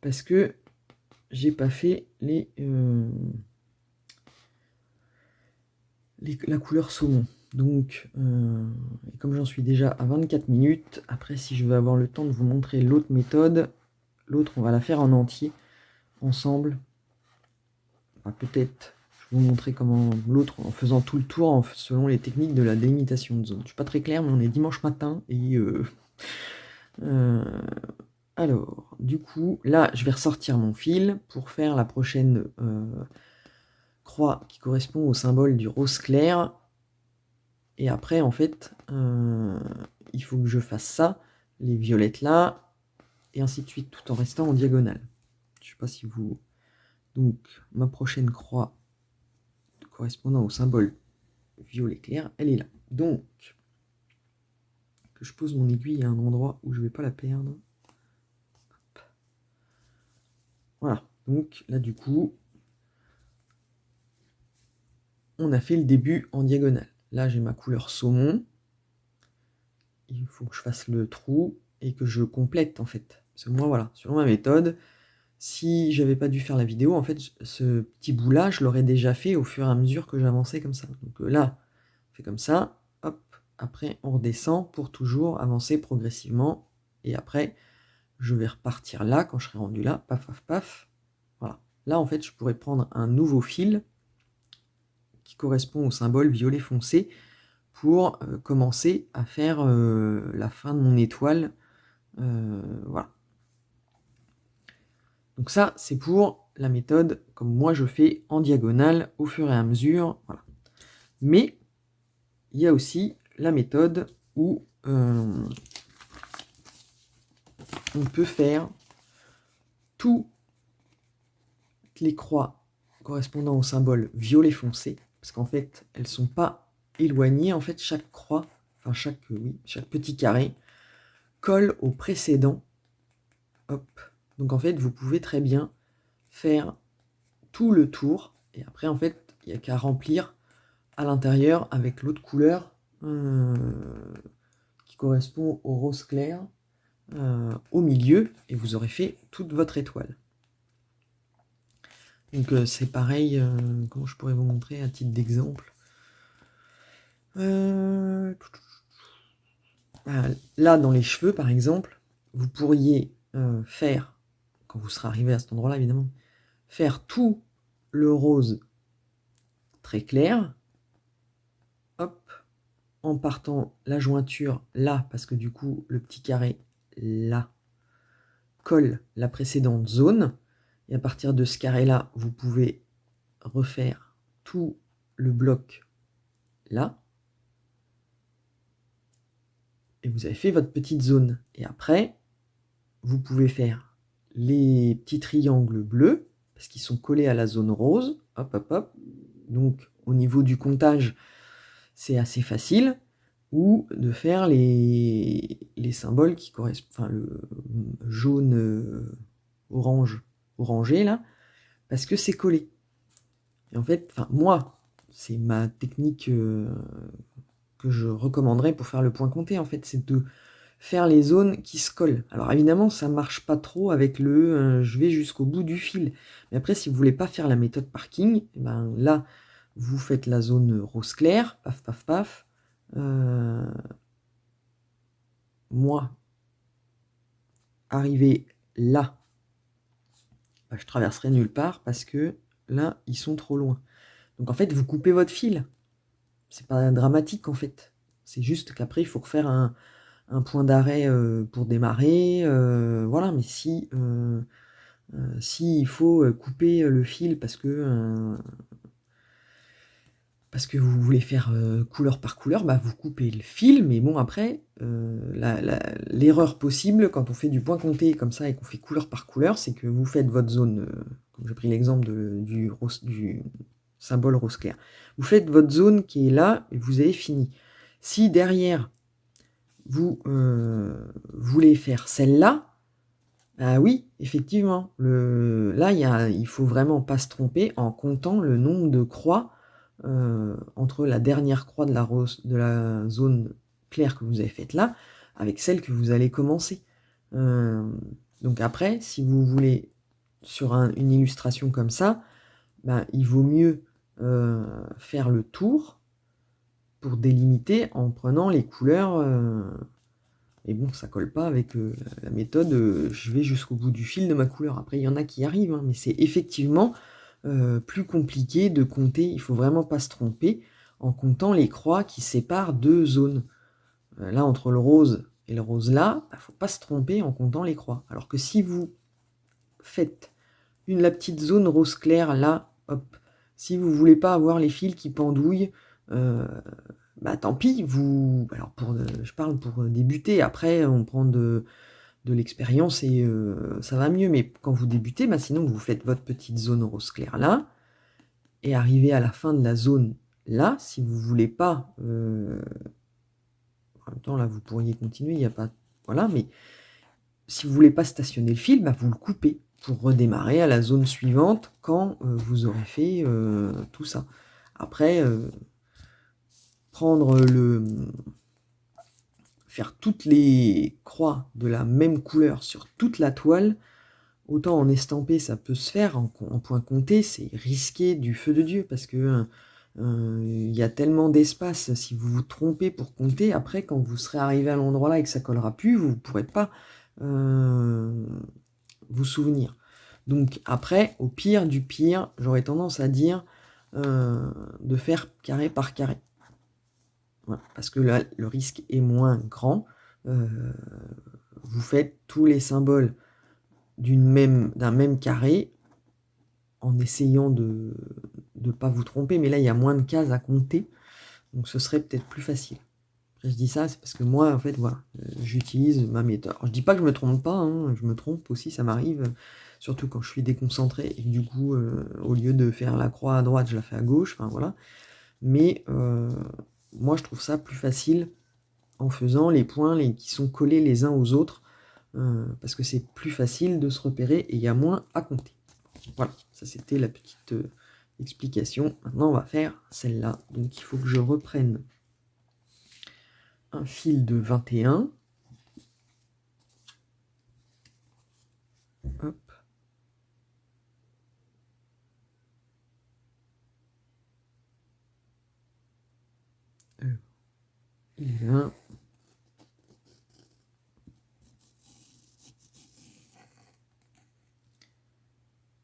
parce que j'ai pas fait la couleur saumon. Donc, comme j'en suis déjà à 24 minutes, après si je veux avoir le temps de vous montrer l'autre méthode, l'autre on va la faire en entier, ensemble. Enfin, peut-être, je vais vous montrer comment l'autre, en faisant tout le tour, selon les techniques de la délimitation de zone. Je suis pas très clair, mais on est dimanche matin, et... alors, du coup, là, je vais ressortir mon fil pour faire la prochaine croix qui correspond au symbole du rose clair. Et après, en fait, il faut que je fasse ça, les violettes là, et ainsi de suite, tout en restant en diagonale. Je sais pas si vous... Donc, ma prochaine croix correspondant au symbole violet clair, elle est là. Donc, que je pose mon aiguille à un endroit où je ne vais pas la perdre. Hop. Voilà, donc là du coup, on a fait le début en diagonale. Là j'ai ma couleur saumon. Il faut que je fasse le trou et que je complète en fait. Parce que moi voilà, selon ma méthode, si j'avais pas dû faire la vidéo, en fait ce petit bout là, je l'aurais déjà fait au fur et à mesure que j'avançais comme ça. Donc là, on fait comme ça, hop, après on redescend pour toujours avancer progressivement. Et après, je vais repartir là, quand je serai rendu là, paf, paf, paf. Voilà. Là, en fait, je pourrais prendre un nouveau fil qui correspond au symbole violet foncé pour commencer à faire la fin de mon étoile. Voilà. Donc ça, c'est pour la méthode comme moi je fais en diagonale au fur et à mesure. Voilà. Mais il y a aussi la méthode où on peut faire toutes les croix correspondant au symbole violet foncé, parce qu'en fait, elles ne sont pas éloignées. En fait, chaque croix, enfin chaque petit carré, colle au précédent. Hop. Donc en fait, vous pouvez très bien faire tout le tour, et après, en fait, il n'y a qu'à remplir à l'intérieur avec l'autre couleur qui correspond au rose clair au milieu, et vous aurez fait toute votre étoile. Donc c'est pareil, comment je pourrais vous montrer à titre d'exemple. Là, dans les cheveux, par exemple, vous pourriez faire, quand vous serez arrivé à cet endroit-là, évidemment, faire tout le rose très clair, hop, en partant la jointure là, parce que du coup, le petit carré là colle la précédente zone, et à partir de ce carré-là, vous pouvez refaire tout le bloc là, et vous avez fait votre petite zone. Et après, vous pouvez faire les petits triangles bleus, parce qu'ils sont collés à la zone rose, hop, hop, hop. Donc, au niveau du comptage, c'est assez facile, ou de faire les symboles qui correspondent, enfin, le jaune, orange, orangé, là, parce que c'est collé. Et en fait, moi, c'est ma technique que je recommanderais pour faire le point compté, en fait, c'est de faire les zones qui se collent. Alors évidemment, ça marche pas trop avec le je vais jusqu'au bout du fil. Mais après, si vous voulez pas faire la méthode parking, et ben là, vous faites la zone rose clair, paf, paf, paf. Moi, arrivé là, je traverserai nulle part parce que là, ils sont trop loin. Donc en fait, vous coupez votre fil. C'est pas dramatique en fait. C'est juste qu'après, il faut refaire un point d'arrêt pour démarrer. Voilà, mais si il faut couper le fil parce que vous voulez faire couleur par couleur, bah vous coupez le fil, mais bon après, l'erreur possible quand on fait du point compté comme ça et qu'on fait couleur par couleur, c'est que vous faites votre zone, comme j'ai pris l'exemple du symbole rose clair, vous faites votre zone qui est là et vous avez fini. Si derrière, vous voulez faire celle-là, ah oui, effectivement, là, il faut vraiment pas se tromper en comptant le nombre de croix entre la dernière croix de la zone claire que vous avez faite là, avec celle que vous allez commencer. Donc après, si vous voulez, sur une illustration comme ça, ben, il vaut mieux faire le tour pour délimiter en prenant les couleurs. Et bon, ça colle pas avec la méthode je vais jusqu'au bout du fil de ma couleur. Après, il y en a qui y arrivent, hein, mais c'est effectivement plus compliqué de compter. Il faut vraiment pas se tromper en comptant les croix qui séparent deux zones. Là, entre le rose et le rose là, il faut pas se tromper en comptant les croix. Alors que si vous faites la petite zone rose clair là, hop, si vous voulez pas avoir les fils qui pendouillent, bah tant pis, alors je parle pour débuter, après on prend de l'expérience et ça va mieux, mais quand vous débutez, bah sinon vous faites votre petite zone rose clair là, et arrivez à la fin de la zone là, si vous voulez pas, en même temps là vous pourriez continuer, il n'y a pas, voilà, mais si vous voulez pas stationner le fil, bah vous le coupez pour redémarrer à la zone suivante quand vous aurez fait tout ça. Après, faire toutes les croix de la même couleur sur toute la toile, autant en estampé ça peut se faire, en point compté c'est risqué du feu de Dieu, parce que il y a tellement d'espace, si vous vous trompez pour compter, après quand vous serez arrivé à l'endroit là et que ça collera plus, vous ne pourrez pas vous souvenir. Donc après, au pire du pire, j'aurais tendance à dire de faire carré par carré. Voilà, parce que là, le risque est moins grand. Vous faites tous les symboles d'un même carré en essayant de ne pas vous tromper, mais là, il y a moins de cases à compter, donc ce serait peut-être plus facile. Après, je dis ça, c'est parce que moi, en fait, voilà, j'utilise ma méthode. Alors, je dis pas que je me trompe pas, hein, je me trompe aussi, ça m'arrive, surtout quand je suis déconcentré, et du coup, au lieu de faire la croix à droite, je la fais à gauche, enfin voilà. Mais moi, je trouve ça plus facile en faisant les points qui sont collés les uns aux autres, parce que c'est plus facile de se repérer et il y a moins à compter. Voilà, ça c'était la petite explication. Maintenant, on va faire celle-là. Donc, il faut que je reprenne un fil de 21. Hop. Il est là.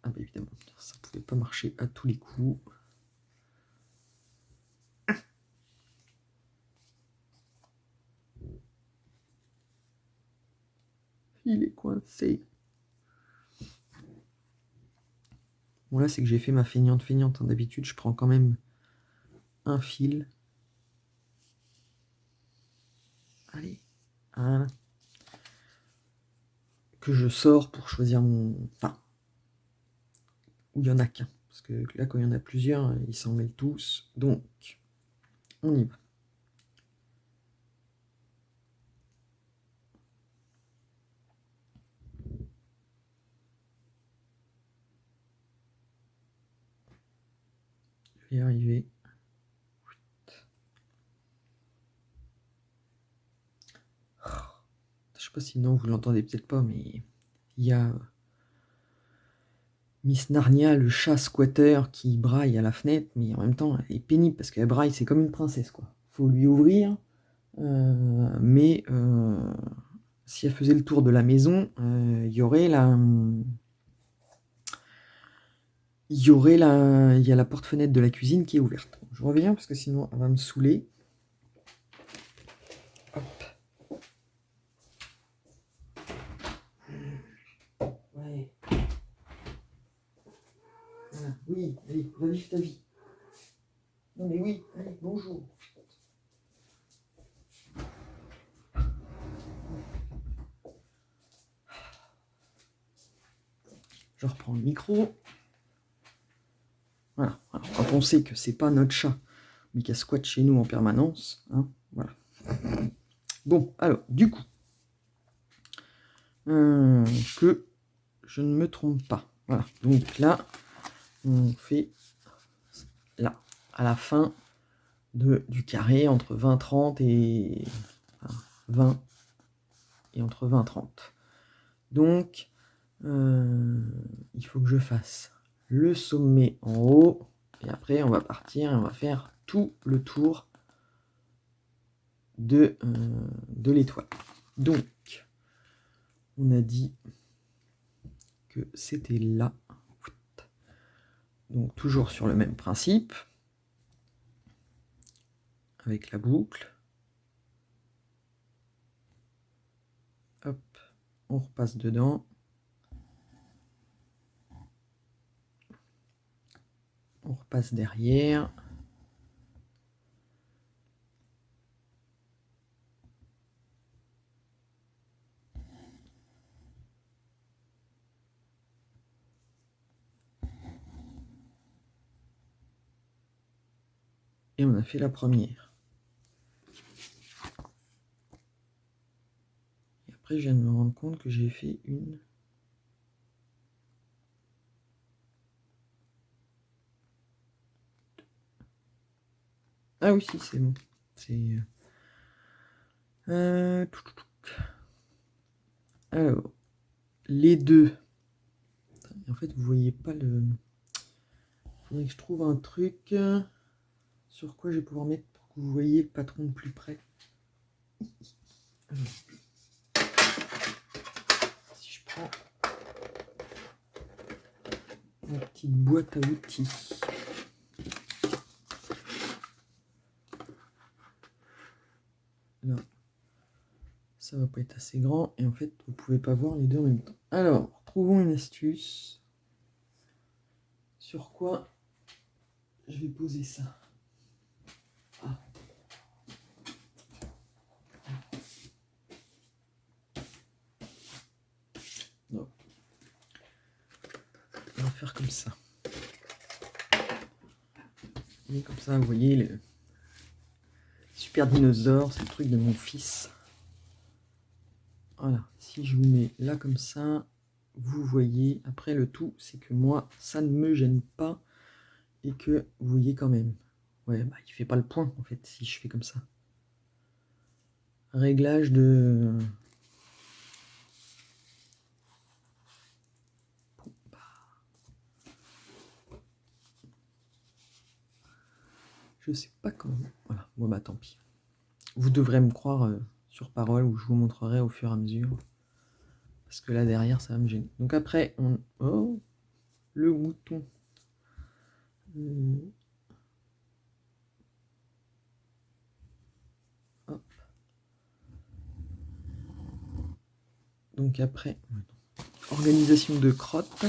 Ah bah évidemment, ça pouvait pas marcher à tous les coups. Il est coincé. Bon là, c'est que j'ai fait ma feignante. Hein. D'habitude, je prends quand même un fil. Allez. Voilà. Que je sors pour choisir mon... Enfin, où il n'y en a qu'un. Parce que là, quand il y en a plusieurs, ils s'en mêlent tous. Donc, on y va. Je vais y arriver. Je sais pas si non, vous l'entendez peut-être pas, mais il y a Miss Narnia, le chat squatter qui braille à la fenêtre, mais en même temps, elle est pénible parce qu'elle braille, c'est comme une princesse, quoi. Faut lui ouvrir, mais si elle faisait le tour de la maison, il y a la porte-fenêtre de la cuisine qui est ouverte. Je reviens parce que sinon elle va me saouler. Hop. Ouais. Voilà. Oui, allez, va vivre ta vie. Non mais oui, allez, bonjour. Je reprends le micro. Voilà. Alors, quand on sait que c'est pas notre chat, mais qu'elle squatte chez nous en permanence, hein, voilà. Bon, alors, du coup, que je ne me trompe pas. Voilà, donc là, on fait là, à la fin du carré, entre 20, 30 et 20 et entre 20, 30. Donc, il faut que je fasse le sommet en haut, et après on va partir et on va faire tout le tour de l'étoile. Donc, on a dit que c'était là. Donc, toujours sur le même principe, avec la boucle. Hop, on repasse dedans. On repasse derrière. Et on a fait la première. Et après, je viens de me rendre compte que j'ai fait une... Ah oui, si, c'est bon. C'est... Alors, les deux. En fait, vous voyez pas le... Il faudrait que je trouve un truc sur quoi je vais pouvoir mettre pour que vous voyez le patron de plus près. Alors, si je prends ma petite boîte à outils. Là, ça va pas être assez grand et en fait, vous pouvez pas voir les deux en même temps. Alors, trouvons une astuce. Sur quoi je vais poser ça? Ah. Non. On va faire comme ça. Et comme ça, vous voyez, le super dinosaure, c'est le truc de mon fils. Voilà, si je vous mets là comme ça, vous voyez, après le tout, c'est que moi, ça ne me gêne pas et que vous voyez quand même. Ouais, bah, il fait pas le point en fait, si je fais comme ça. Réglage de... Je sais pas comment... Voilà, bon bah tant pis. Vous devrez me croire sur parole ou je vous montrerai au fur et à mesure. Parce que là derrière, ça va me gêner. Donc après, on... Oh, le mouton. Hop. Donc après, organisation de crotte.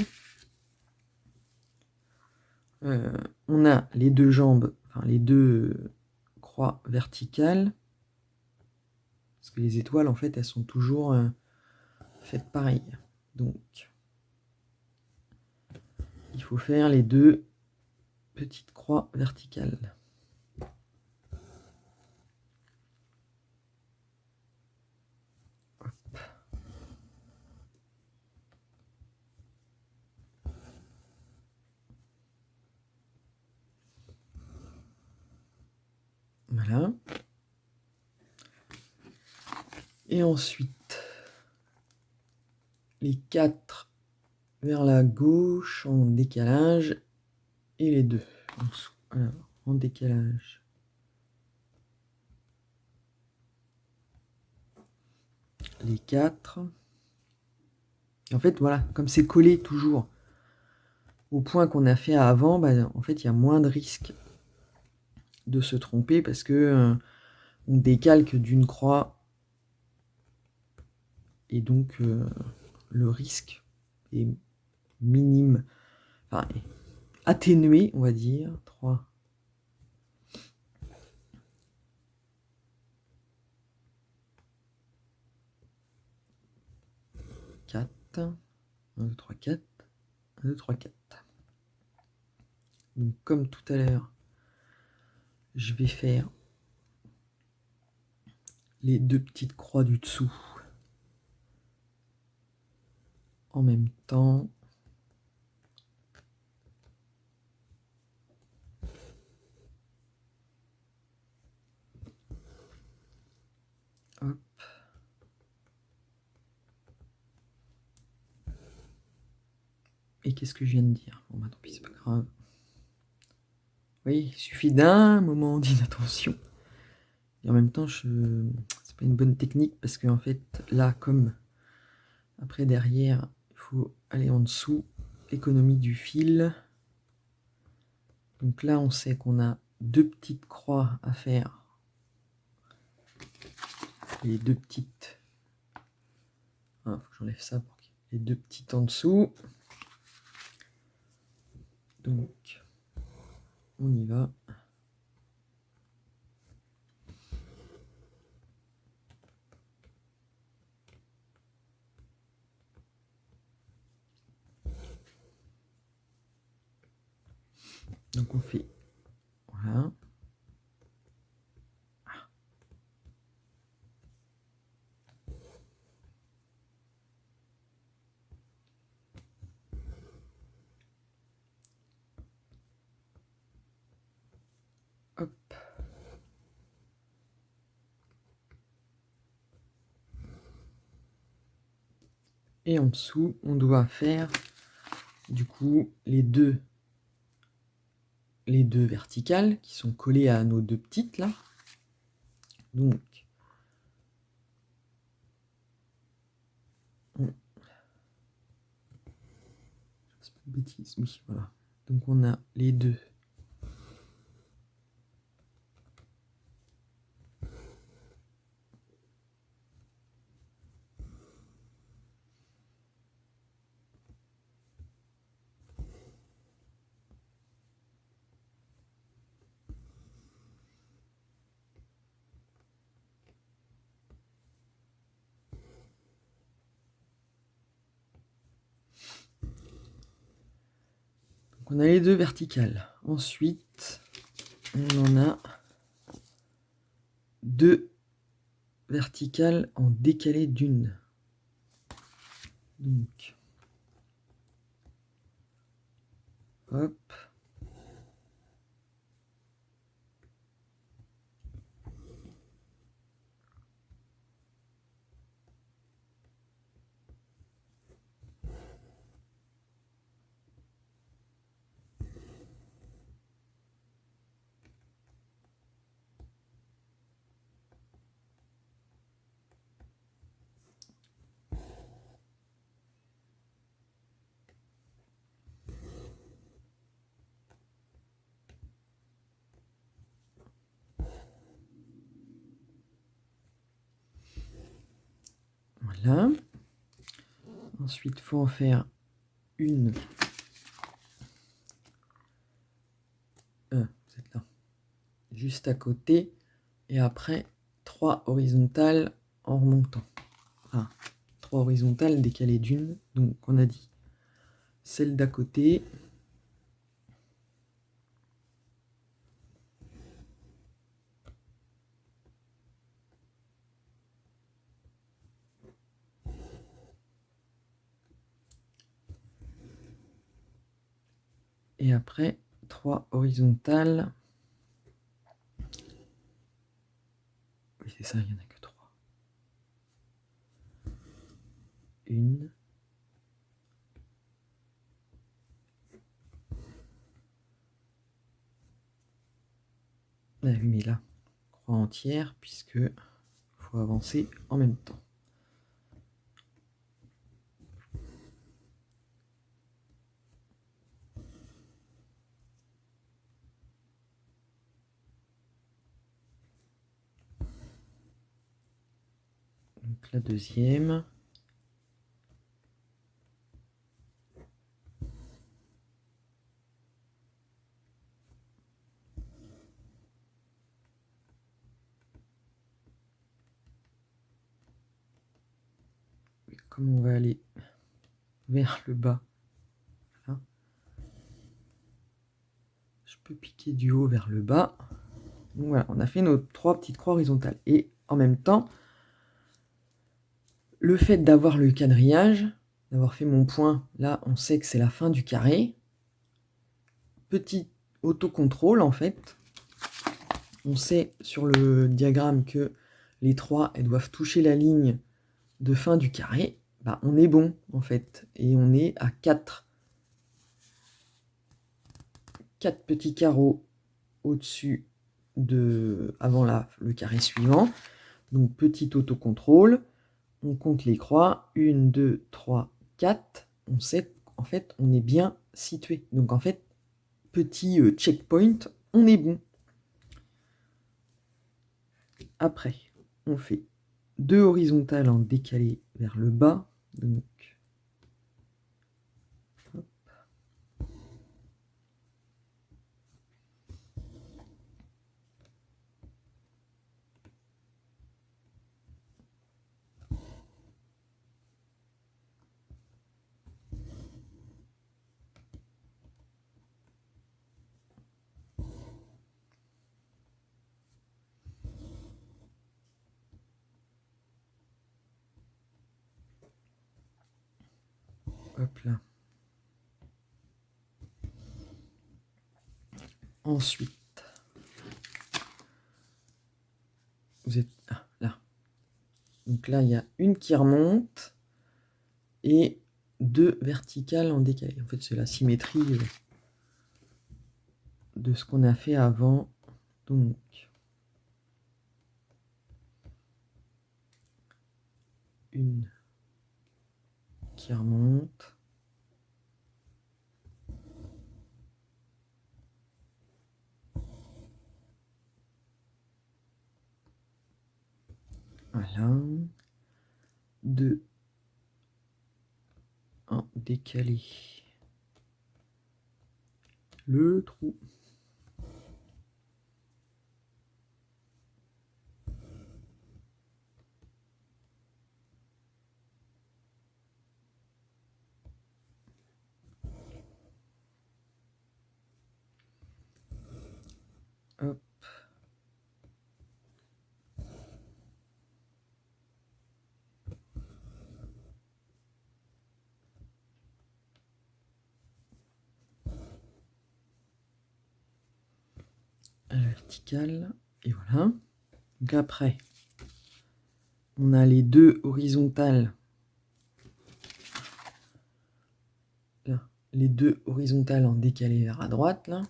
On a les deux jambes, enfin les deux croix verticales. Parce que les étoiles, en fait, elles sont toujours faites pareil. Donc, il faut faire les deux petites croix verticales. Hop. Voilà. Et ensuite, les 4 vers la gauche en décalage et les deux en dessous. Alors, en décalage. Les 4. En fait, voilà, comme c'est collé toujours au point qu'on a fait avant, bah, en fait, il y a moins de risques de se tromper parce que on décalque d'une croix et donc le risque est minime, enfin atténué, on va dire. 3. 4. 1, 2, 3, 4. 1, 2, 3, 4. Donc comme tout à l'heure, je vais faire les deux petites croix du dessous en même temps. Hop. Et qu'est-ce que je viens de dire? Bon bah tant pis, c'est pas grave. Oui, il suffit d'un moment d'inattention. Et en même temps, c'est pas une bonne technique parce qu'en fait, là, comme après derrière, il faut aller en dessous, économie du fil. Donc là, on sait qu'on a deux petites croix à faire. Les deux petites. Ah, faut que j'enlève ça pour qu'il y ait les deux petites en dessous. Donc, on y va. Donc on fait, voilà. Hop. Et en dessous, on doit faire du coup les deux verticales qui sont collées à nos deux petites là. Donc, c'est pas une bêtise, oui, voilà. Donc on a les deux. Donc on a les deux verticales. Ensuite, on en a deux verticales en décalé d'une. Donc, hop. Voilà. Ensuite, il faut en faire une. C'est là. Juste à côté. Et après, 3 horizontales en remontant. Enfin, 3 horizontales décalées d'une. Donc, on a dit celle d'à côté. Et après, 3 horizontales. Oui, c'est ça, il n'y en a que 3. Une. Ah oui, mais là, croix entière, puisque faut avancer en même temps. Donc la deuxième. Comme on va aller vers le bas, là, je peux piquer du haut vers le bas. Donc voilà, on a fait nos 3 petites croix horizontales. Et en même temps, le fait d'avoir le quadrillage, d'avoir fait mon point, là, on sait que c'est la fin du carré. Petit autocontrôle, en fait. On sait sur le diagramme que les 3, elles doivent toucher la ligne de fin du carré. Bah, on est bon, en fait. Et on est à 4 petits carreaux au-dessus avant le carré suivant. Donc, petit autocontrôle. On compte les croix. 1, 2, 3, 4. On sait qu'en fait, on est bien situé. Donc, en fait, petit checkpoint, on est bon. Après, on fait 2 horizontales en décalé vers le bas. Donc, hop. Hop là. Ensuite, vous êtes là. Donc là, il y a une qui remonte et 2 verticales en décalé. En fait, c'est la symétrie de ce qu'on a fait avant. Donc, une qui remonte. Voilà. 2 en décalé. Le trou. Hop. À la verticale. Et voilà. Donc après, on a les 2 horizontales. Là, les 2 horizontales en décalé vers à droite, là.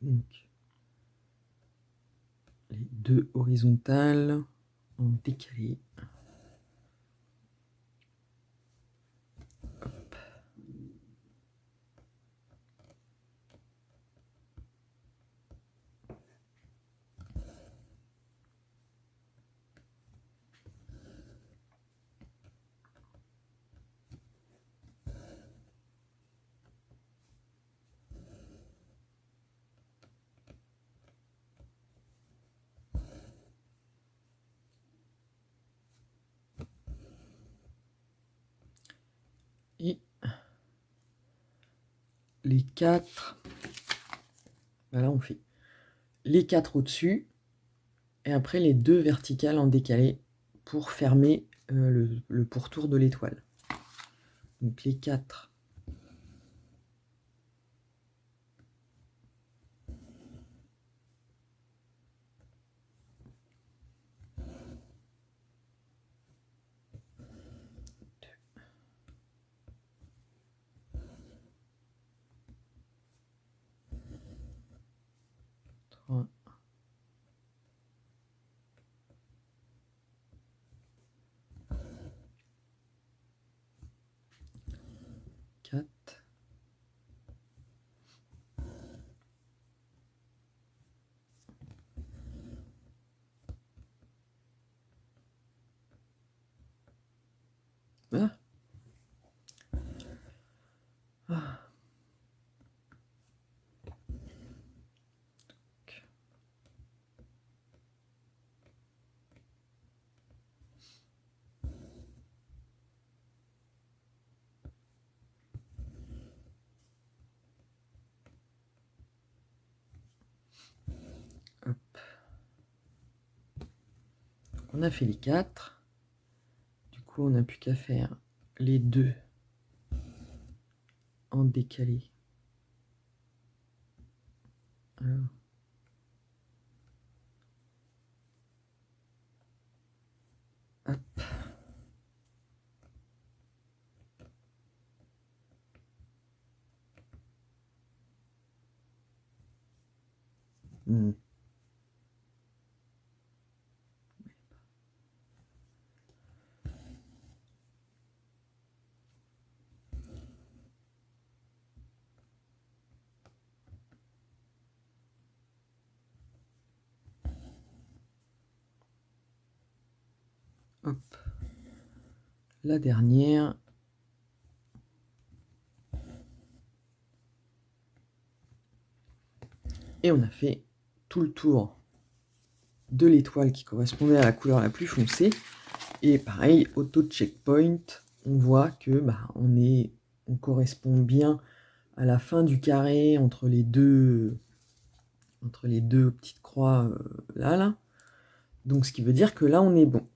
Donc, les 2 horizontales en décalé. Hop. Et les 4, voilà, on fait les 4 au-dessus, et après les 2 verticales en décalé pour fermer le pourtour de l'étoile. Donc les 4. Trois, 4. Ah. Ah. Hop. on a fait les 4. Du coup, on n'a plus qu'à faire les 2 en décalé. Alors. Hop. Hmm. Hop. La dernière. Et on a fait tout le tour de l'étoile qui correspondait à la couleur la plus foncée. Et pareil, auto-checkpoint, on voit que on correspond bien à la fin du carré entre les deux petites croix là. Donc ce qui veut dire que là on est bon.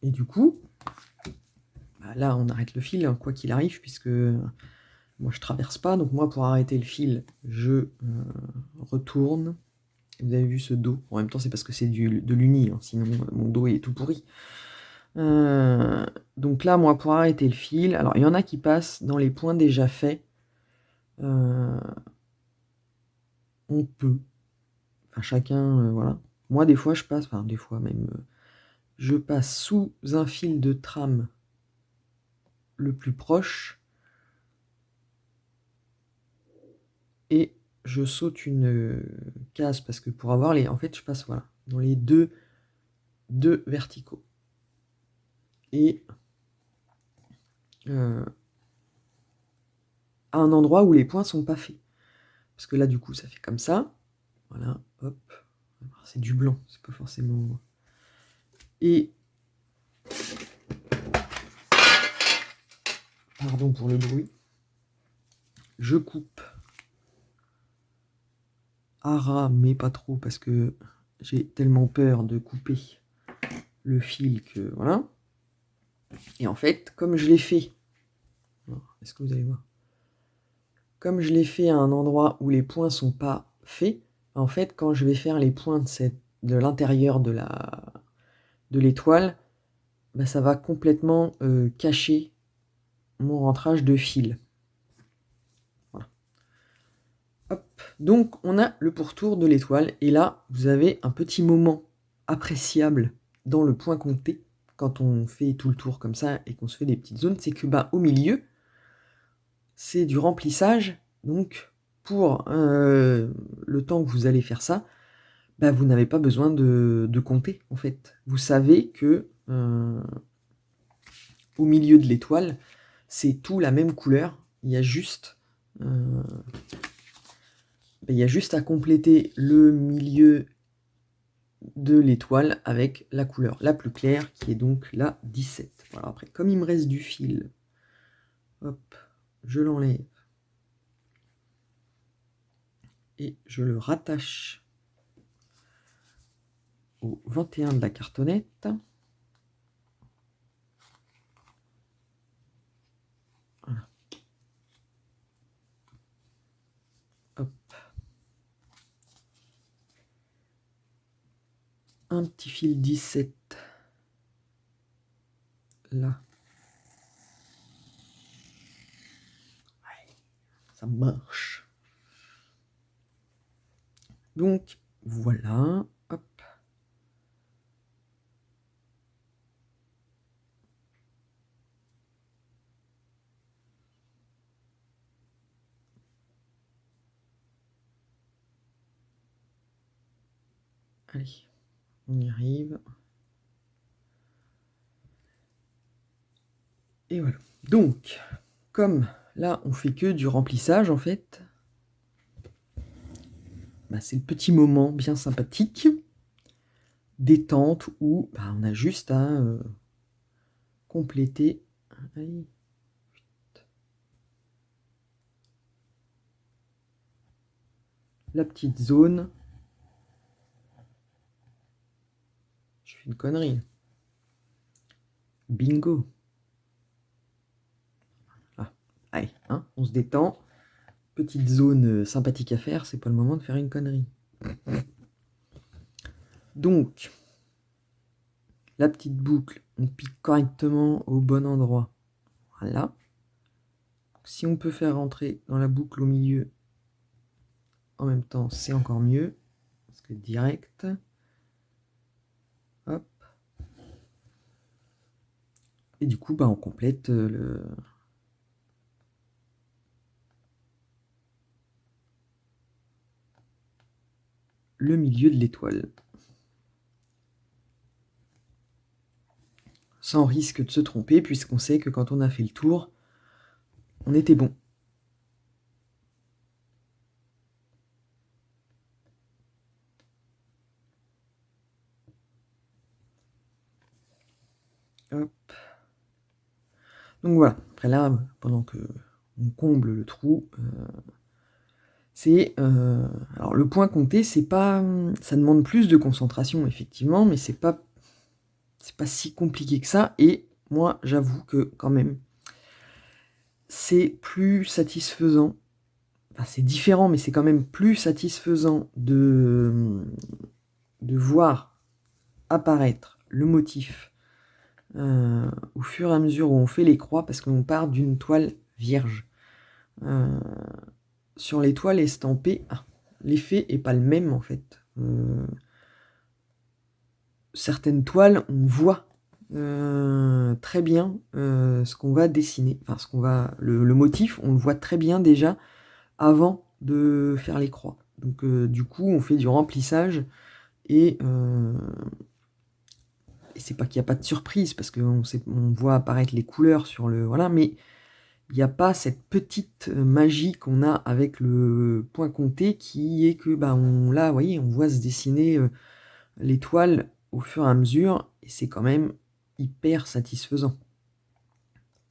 Et du coup, là on arrête le fil, hein, quoi qu'il arrive, puisque moi je traverse pas. Donc moi pour arrêter le fil, je retourne. Vous avez vu ce dos. En même temps c'est parce que c'est de l'uni, hein, sinon mon dos est tout pourri. Donc là, moi, pour arrêter le fil, alors il y en a qui passent dans les points déjà faits. On peut. Enfin, chacun, voilà. Moi, des fois, je passe, enfin, des fois même, je passe sous un fil de trame le plus proche et je saute une case parce que pour avoir les. En fait, je passe, voilà, dans les deux verticaux. Et à un endroit où les points sont pas faits. Parce que là, du coup, ça fait comme ça. Voilà, hop. C'est du blanc, c'est pas forcément. Et pardon pour le bruit. Je coupe à ras, mais pas trop parce que j'ai tellement peur de couper le fil que voilà. Et en fait, comme je l'ai fait, est-ce que vous allez voir? Comme je l'ai fait à un endroit où les points sont pas faits, en fait, quand je vais faire les points de l'intérieur de l'étoile, bah, ça va complètement cacher mon rentrage de fil. Voilà. Hop. Donc on a le pourtour de l'étoile et là vous avez un petit moment appréciable dans le point compté quand on fait tout le tour comme ça et qu'on se fait des petites zones, c'est que au milieu c'est du remplissage. Donc pour le temps que vous allez faire ça, vous n'avez pas besoin de compter en fait. Vous savez que au milieu de l'étoile c'est tout la même couleur, il y a juste à compléter le milieu de l'étoile avec la couleur la plus claire qui est donc la 17. Voilà, après, comme il me reste du fil, hop, je l'enlève et je le rattache au 21 de la cartonnette. Voilà. Hop. Un petit fil 17 là. Ouais, ça marche. Donc voilà, hop. Allez, on y arrive. Et voilà. Donc, comme là, on fait que du remplissage, en fait, c'est le petit moment bien sympathique, détente, où on a juste à compléter. Allez. La petite zone. Je fais une connerie. Bingo. Ah, allez, hein, on se détend. Petite zone sympathique à faire, c'est pas le moment de faire une connerie. Donc, la petite boucle, on pique correctement au bon endroit. Voilà. Si on peut faire rentrer dans la boucle au milieu en même temps, c'est encore mieux. Parce que direct. Hop. Et du coup, bah, on complète le milieu de l'étoile. Sans risque de se tromper, puisqu'on sait que quand on a fait le tour, on était bon. Hop. Donc voilà, après là, pendant que on comble le trou, c'est... alors le point compté, c'est pas... Ça demande plus de concentration, effectivement, mais c'est pas si compliqué que ça, et moi, j'avoue que, quand même, c'est plus satisfaisant. Enfin, c'est différent, mais c'est quand même plus satisfaisant de voir apparaître le motif au fur et à mesure où on fait les croix, parce qu'on part d'une toile vierge. Sur les toiles estampées, l'effet est pas le même en fait. Certaines toiles, on voit très bien ce qu'on va dessiner, enfin le motif, on le voit très bien déjà avant de faire les croix. Donc du coup, on fait du remplissage et c'est pas qu'il n'y a pas de surprise parce qu'on voit apparaître les couleurs sur le voilà, mais il n'y a pas cette petite magie qu'on a avec le point compté qui est que là, vous voyez, on voit se dessiner l'étoile au fur et à mesure et c'est quand même hyper satisfaisant.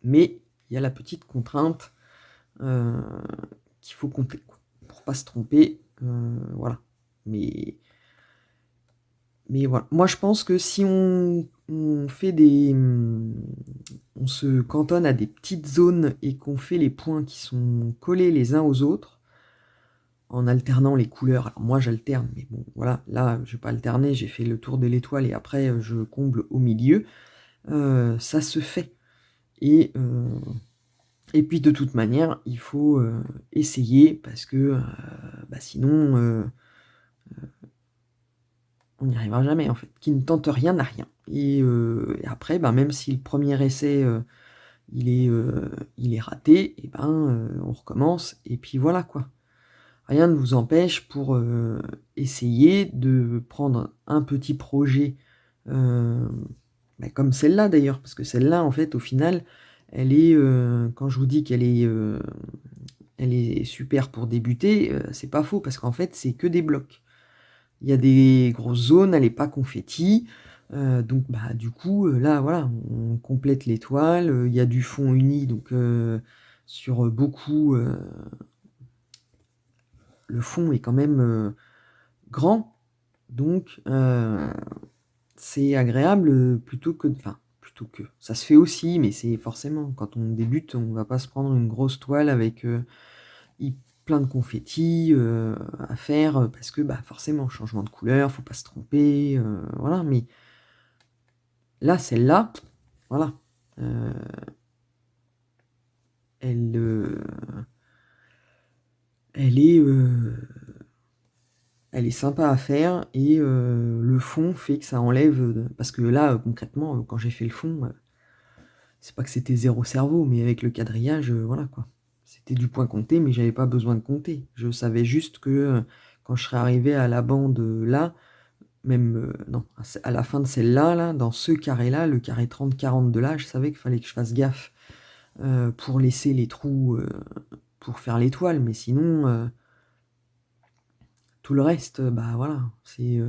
Mais il y a la petite contrainte qu'il faut compter pour pas se tromper, voilà. Mais voilà. Moi, je pense que si on fait on se cantonne à des petites zones et qu'on fait les points qui sont collés les uns aux autres, en alternant les couleurs. Alors moi, j'alterne, mais bon, voilà. Là, je vais pas alterner. J'ai fait le tour de l'étoile et après, je comble au milieu. Ça se fait. Et puis, de toute manière, il faut essayer parce que sinon... on n'y arrivera jamais en fait. Qui ne tente rien n'a rien. Et après, même si le premier essai il est raté, et on recommence. Et puis voilà quoi. Rien ne vous empêche pour essayer de prendre un petit projet comme celle-là d'ailleurs, parce que celle-là en fait au final, elle est quand je vous dis qu'elle est elle est super pour débuter, c'est pas faux parce qu'en fait c'est que des blocs. Il y a des grosses zones, elle n'est pas confetti. Donc du coup, là, voilà, on complète l'étoile. Il y a du fond uni, donc sur beaucoup, le fond est quand même grand. Donc c'est agréable plutôt que... Enfin, plutôt que... Ça se fait aussi, mais c'est forcément, quand on débute, on va pas se prendre une grosse toile avec plein de confettis à faire parce que forcément changement de couleur, faut pas se tromper, voilà. Mais là, celle-là, voilà, elle elle est sympa à faire et le fond fait que ça enlève parce que là concrètement quand j'ai fait le fond, c'est pas que c'était zéro cerveau, mais avec le quadrillage, voilà quoi. C'était du point compté, mais j'avais pas besoin de compter. Je savais juste que quand je serais arrivé à la bande là, même non, à la fin de celle-là, là, dans ce carré-là, le carré 30-40 de là, je savais qu'il fallait que je fasse gaffe pour laisser les trous pour faire l'étoile, mais sinon tout le reste, voilà, c'est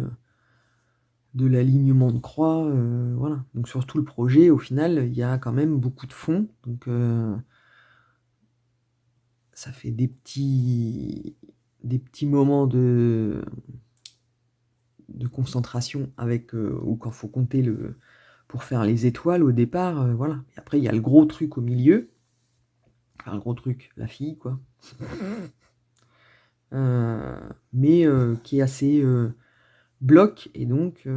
de l'alignement de croix, voilà. Donc sur tout le projet, au final, il y a quand même beaucoup de fond, donc ça fait des petits moments de concentration avec ou quand faut compter pour faire les étoiles au départ, voilà. Et après, il y a le gros truc au milieu. Enfin, le gros truc, la fille, quoi. Mais qui est assez bloc, et donc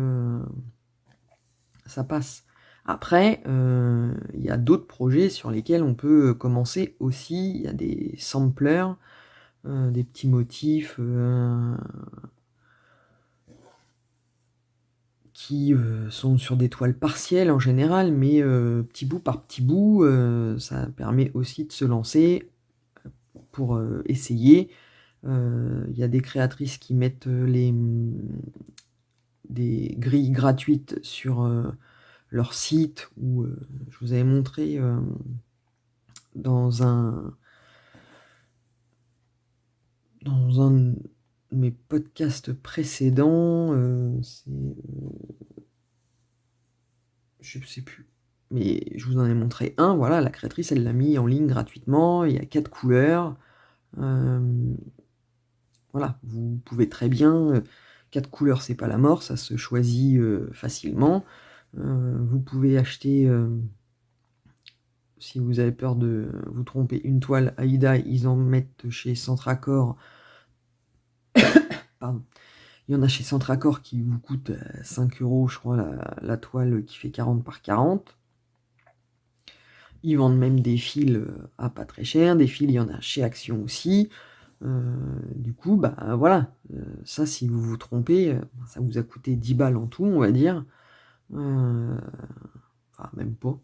ça passe. Après, il y a d'autres projets sur lesquels on peut commencer aussi. Il y a des samplers, des petits motifs qui sont sur des toiles partielles en général, mais petit bout par petit bout, ça permet aussi de se lancer pour essayer. Il y a des créatrices qui mettent des grilles gratuites sur leur site, où je vous avais montré dans un de mes podcasts précédents, je sais plus, mais je vous en ai montré un, voilà, la créatrice, elle l'a mis en ligne gratuitement, il y a 4 couleurs, voilà, vous pouvez très bien, 4 couleurs, c'est pas la mort, ça se choisit facilement, vous pouvez acheter, si vous avez peur de vous tromper, une toile Aïda, ils en mettent chez Centracor, pardon. Il y en a chez Centracor qui vous coûte 5 €, je crois, la toile qui fait 40 par 40. Ils vendent même des fils à pas très cher. Des fils, il y en a chez Action aussi. Du coup, bah voilà. Ça, si vous vous trompez, ça vous a coûté 10 balles en tout, on va dire. Enfin, même pas.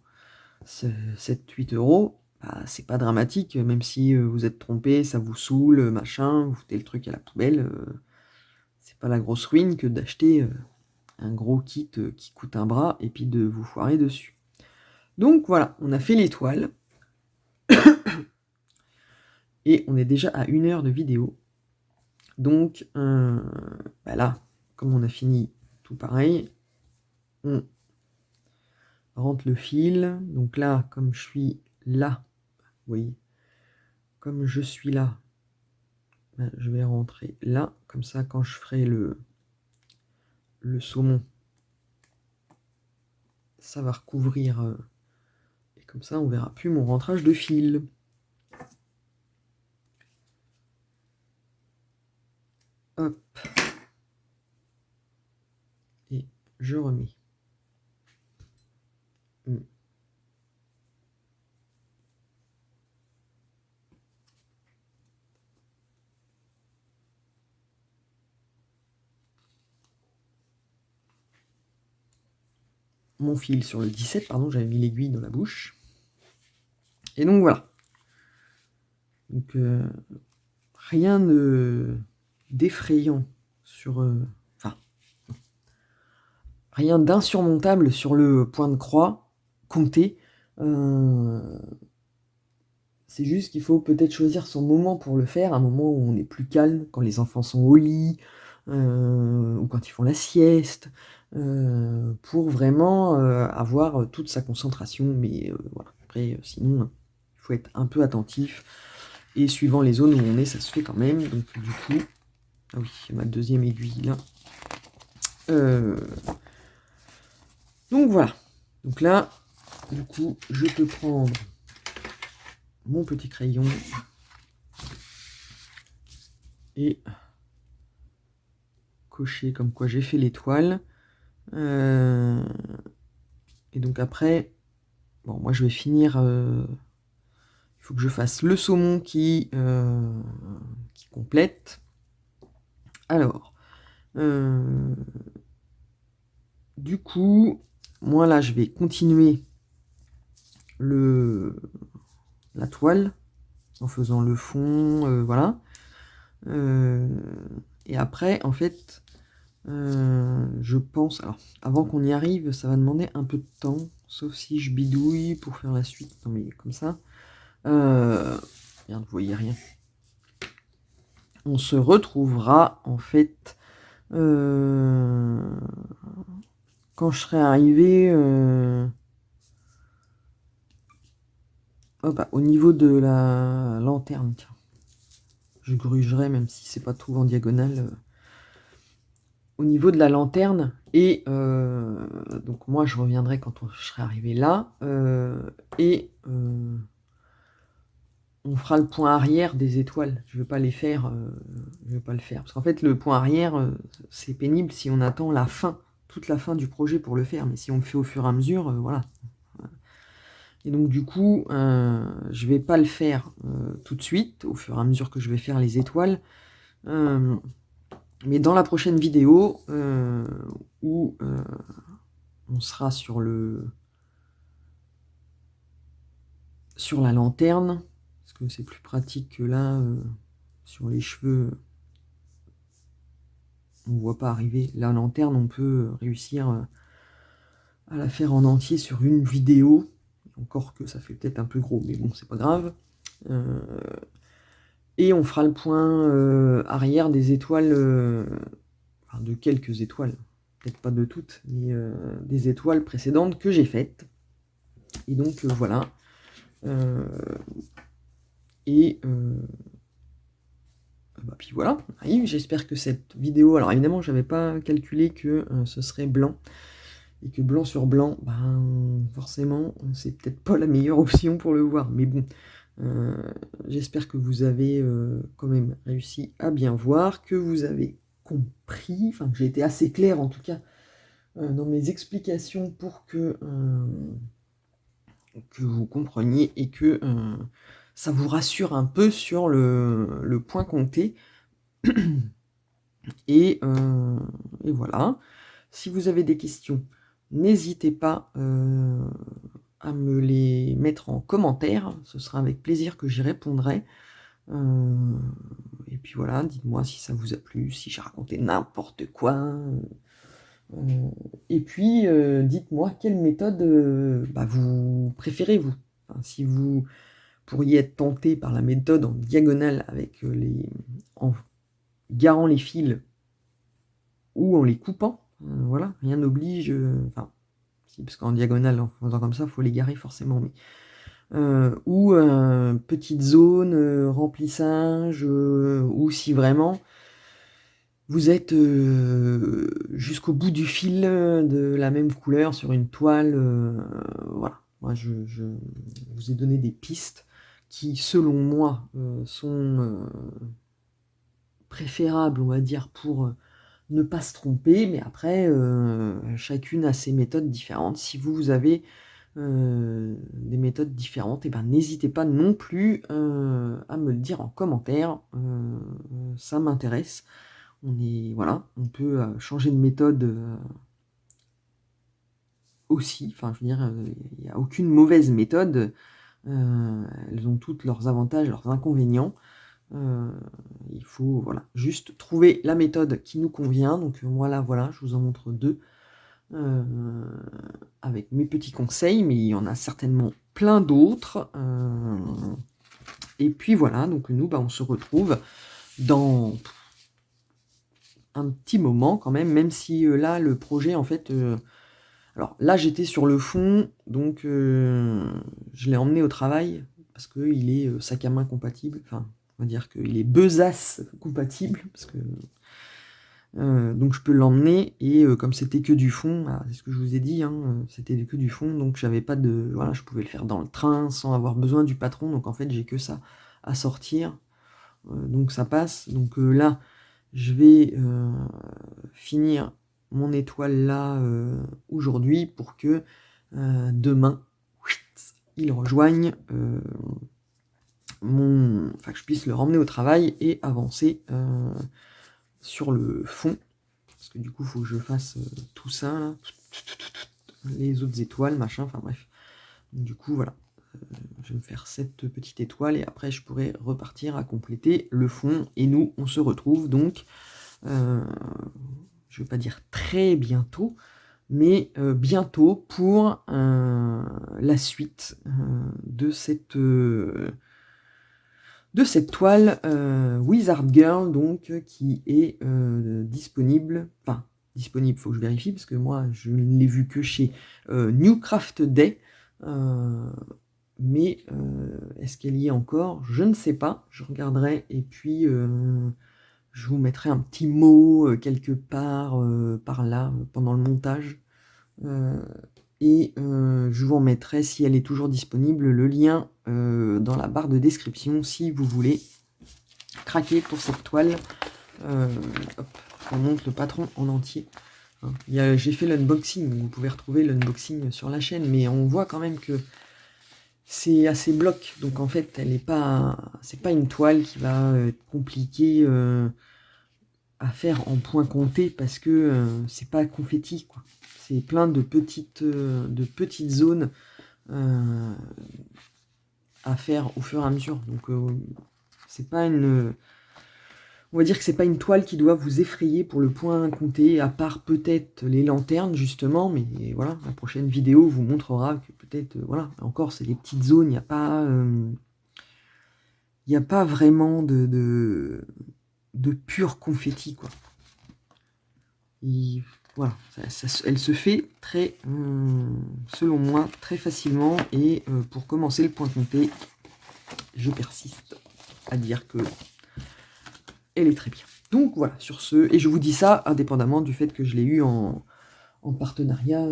7-8 €. Bah, c'est pas dramatique, même si vous êtes trompé, ça vous saoule, machin, vous foutez le truc à la poubelle. C'est pas la grosse ruine que d'acheter un gros kit qui coûte un bras et puis de vous foirer dessus. Donc voilà, on a fait l'étoile. Et on est déjà à 1 heure de vidéo. Donc bah là, comme on a fini tout pareil, on rentre le fil. Donc là, comme je suis là, vous voyez, comme je suis là, ben, je vais rentrer là. Comme ça, quand je ferai le saumon, ça va recouvrir. Et comme ça, on verra plus mon rentrage de fil. Hop. Et je remets. Mon fil sur le 17, pardon, j'avais mis l'aiguille dans la bouche. Et donc voilà. Donc rien d'effrayant sur... Enfin, rien d'insurmontable sur le point de croix compté. C'est juste qu'il faut peut-être choisir son moment pour le faire, un moment où on est plus calme, quand les enfants sont au lit, ou quand ils font la sieste, pour vraiment avoir toute sa concentration. Mais voilà. Après, sinon, il faut être un peu attentif. Et suivant les zones où on est, ça se fait quand même. Donc du coup, ah oui, ma deuxième aiguille là. Donc voilà. Donc là, du coup, je peux prendre mon petit crayon et cocher comme quoi j'ai fait l'étoile. Et donc après, bon, moi je vais finir. Il faut que je fasse le saumon qui complète. Alors, du coup, moi là je vais continuer la toile en faisant le fond, voilà. Et après, en fait, je pense... Alors, avant qu'on y arrive, ça va demander un peu de temps, sauf si je bidouille pour faire la suite. Non mais comme ça... Merde, vous voyez rien. On se retrouvera, en fait, quand je serai arrivé... au niveau de la lanterne, tiens. Je grugerai, même si c'est pas tout en diagonale. au niveau de la lanterne, et donc moi je reviendrai quand je serai arrivé là, et on fera le point arrière des étoiles. Je ne vais pas les faire, je vais pas le faire. Parce qu'en fait, le point arrière, c'est pénible si on attend la fin, toute la fin du projet pour le faire. Mais si on le fait au fur et à mesure, voilà. Et donc du coup, je vais pas le faire tout de suite, au fur et à mesure que je vais faire les étoiles. Mais dans la prochaine vidéo, où on sera sur la lanterne, parce que c'est plus pratique que là, sur les cheveux, on ne voit pas arriver. La lanterne, on peut réussir à la faire en entier sur une vidéo, encore que ça fait peut-être un peu gros, mais bon, c'est pas grave. Et on fera le point arrière des étoiles, enfin de quelques étoiles, peut-être pas de toutes, mais des étoiles précédentes que j'ai faites. Et donc voilà. Bah, puis voilà, on arrive. J'espère que cette vidéo... Alors évidemment, j'avais pas calculé que ce serait blanc. Et que blanc sur blanc, ben, forcément, c'est peut-être pas la meilleure option pour le voir. Mais bon, j'espère que vous avez quand même réussi à bien voir, que vous avez compris, enfin que j'ai été assez clair en tout cas dans mes explications pour que vous compreniez et que ça vous rassure un peu sur le point compté. Et voilà. Si vous avez des questions, n'hésitez pas à me les mettre en commentaire. Ce sera avec plaisir que j'y répondrai. Et puis voilà, dites-moi si ça vous a plu, si j'ai raconté n'importe quoi. Et puis, dites-moi quelle méthode vous préférez, vous. Enfin, si vous pourriez être tenté par la méthode en diagonale avec en garant les fils ou en les coupant, voilà, rien n'oblige, enfin, si, parce qu'en diagonale, en faisant comme ça, il faut les garer forcément, mais ou petite zone, remplissage, ou si vraiment vous êtes jusqu'au bout du fil de la même couleur sur une toile, voilà. Moi, je vous ai donné des pistes qui, selon moi, sont préférables, on va dire, pour ne pas se tromper, mais après, chacune a ses méthodes différentes. Si vous avez des méthodes différentes, et ben n'hésitez pas non plus à me le dire en commentaire, ça m'intéresse. Voilà, on peut changer de méthode aussi, enfin je veux dire, il n'y a aucune mauvaise méthode, elles ont toutes leurs avantages, leurs inconvénients. Il faut voilà, juste trouver la méthode qui nous convient. Donc voilà, je vous en montre deux avec mes petits conseils, mais il y en a certainement plein d'autres. Et puis voilà, donc nous, on se retrouve dans un petit moment quand même si là, le projet, en fait... alors là, j'étais sur le fond, donc je l'ai emmené au travail, parce qu'il est sac à main compatible, enfin, on va dire qu'il est besace compatible, parce que... donc je peux l'emmener, et comme c'était que du fond, c'est ce que je vous ai dit, c'était que du fond, donc j'avais pas de... Voilà, je pouvais le faire dans le train, sans avoir besoin du patron, donc en fait j'ai que ça à sortir, donc ça passe. Donc là, je vais finir mon étoile là aujourd'hui, pour que demain, il rejoigne enfin que je puisse le ramener au travail et avancer sur le fond, parce que du coup il faut que je fasse tout ça là, les autres étoiles, machin, enfin bref. Donc, du coup voilà, je vais me faire cette petite étoile et après je pourrai repartir à compléter le fond, et nous on se retrouve donc je vais pas dire très bientôt, mais bientôt pour la suite de cette toile Wizard Girl, donc qui est disponible, enfin disponible, faut que je vérifie, parce que moi je ne l'ai vu que chez New Craft Day, mais est-ce qu'elle y est encore? Je ne sais pas, je regarderai, et puis Je vous mettrai un petit mot quelque part par là pendant le montage. Et je vous remettrai, si elle est toujours disponible, le lien dans la barre de description si vous voulez craquer pour cette toile. Hop, on montre le patron en entier. Hein. J'ai fait l'unboxing, vous pouvez retrouver l'unboxing sur la chaîne, mais on voit quand même que c'est assez bloc, donc en fait c'est pas une toile qui va être compliquée à faire en point compté parce que c'est pas confetti, quoi. C'est plein de petites zones à faire au fur et à mesure. Donc c'est pas une... On va dire que c'est pas une toile qui doit vous effrayer pour le point compté, à part peut-être les lanternes justement, mais voilà, la prochaine vidéo vous montrera que peut-être, voilà, encore c'est des petites zones, il n'y a pas vraiment de pur confetti, quoi. Voilà, elle se fait très, selon moi, très facilement, et pour commencer le point compté, je persiste à dire que elle est très bien. Donc voilà, sur ce, et je vous dis ça indépendamment du fait que je l'ai eu en partenariat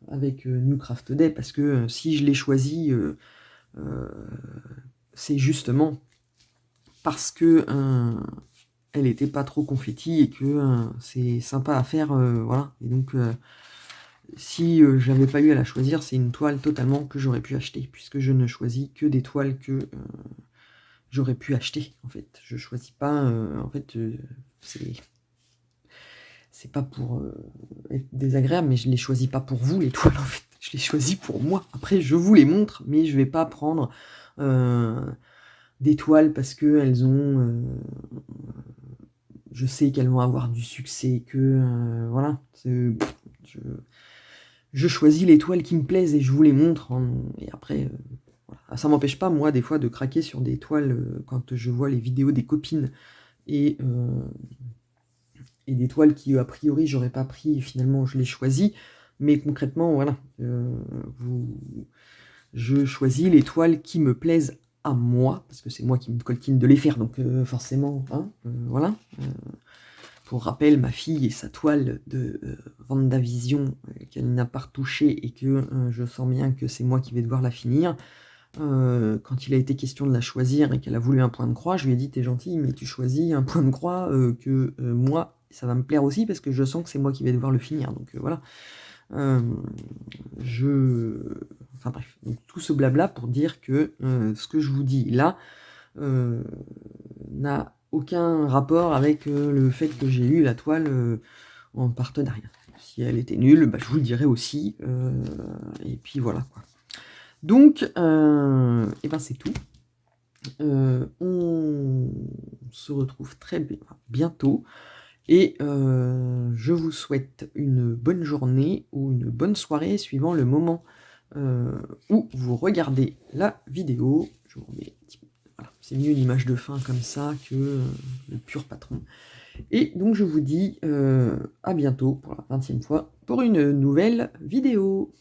avec New Craft Day, parce que si je l'ai choisi, c'est justement parce que elle n'était pas trop confetti et que c'est sympa à faire, voilà. Et donc, si j'avais pas eu à la choisir, c'est une toile totalement que j'aurais pu acheter, puisque je ne choisis que des toiles que j'aurais pu acheter, en fait. Je choisis pas, en fait, c'est pas pour être désagréable, mais je les choisis pas pour vous, les toiles, en fait. Je les choisis pour moi. Après, je vous les montre, mais je vais pas prendre des toiles parce que elles ont... je sais qu'elles vont avoir du succès, que... voilà. Je choisis les toiles qui me plaisent et je vous les montre. Et après... voilà. Ça m'empêche pas, moi, des fois, de craquer sur des toiles quand je vois les vidéos des copines et des toiles qui, a priori, j'aurais pas pris, et finalement, je les choisis. Mais concrètement, voilà, je choisis les toiles qui me plaisent à moi, parce que c'est moi qui me coltine de les faire, donc forcément, hein, voilà. Pour rappel, ma fille et sa toile de Vendavision qu'elle n'a pas retouchée et que je sens bien que c'est moi qui vais devoir la finir. Quand il a été question de la choisir et qu'elle a voulu un point de croix, je lui ai dit: t'es gentil, mais tu choisis un point de croix que moi, ça va me plaire aussi parce que je sens que c'est moi qui vais devoir le finir. Donc voilà. Enfin bref, donc, tout ce blabla pour dire que ce que je vous dis là n'a aucun rapport avec le fait que j'ai eu la toile en partenariat. Si elle était nulle, bah, je vous le dirai aussi. Et puis voilà, quoi. Donc, et ben c'est tout. On se retrouve très bientôt. Et je vous souhaite une bonne journée ou une bonne soirée, suivant le moment où vous regardez la vidéo. Je vous remets un petit peu. Voilà, c'est mieux une image de fin comme ça que le pur patron. Et donc je vous dis à bientôt pour la 20e fois pour une nouvelle vidéo.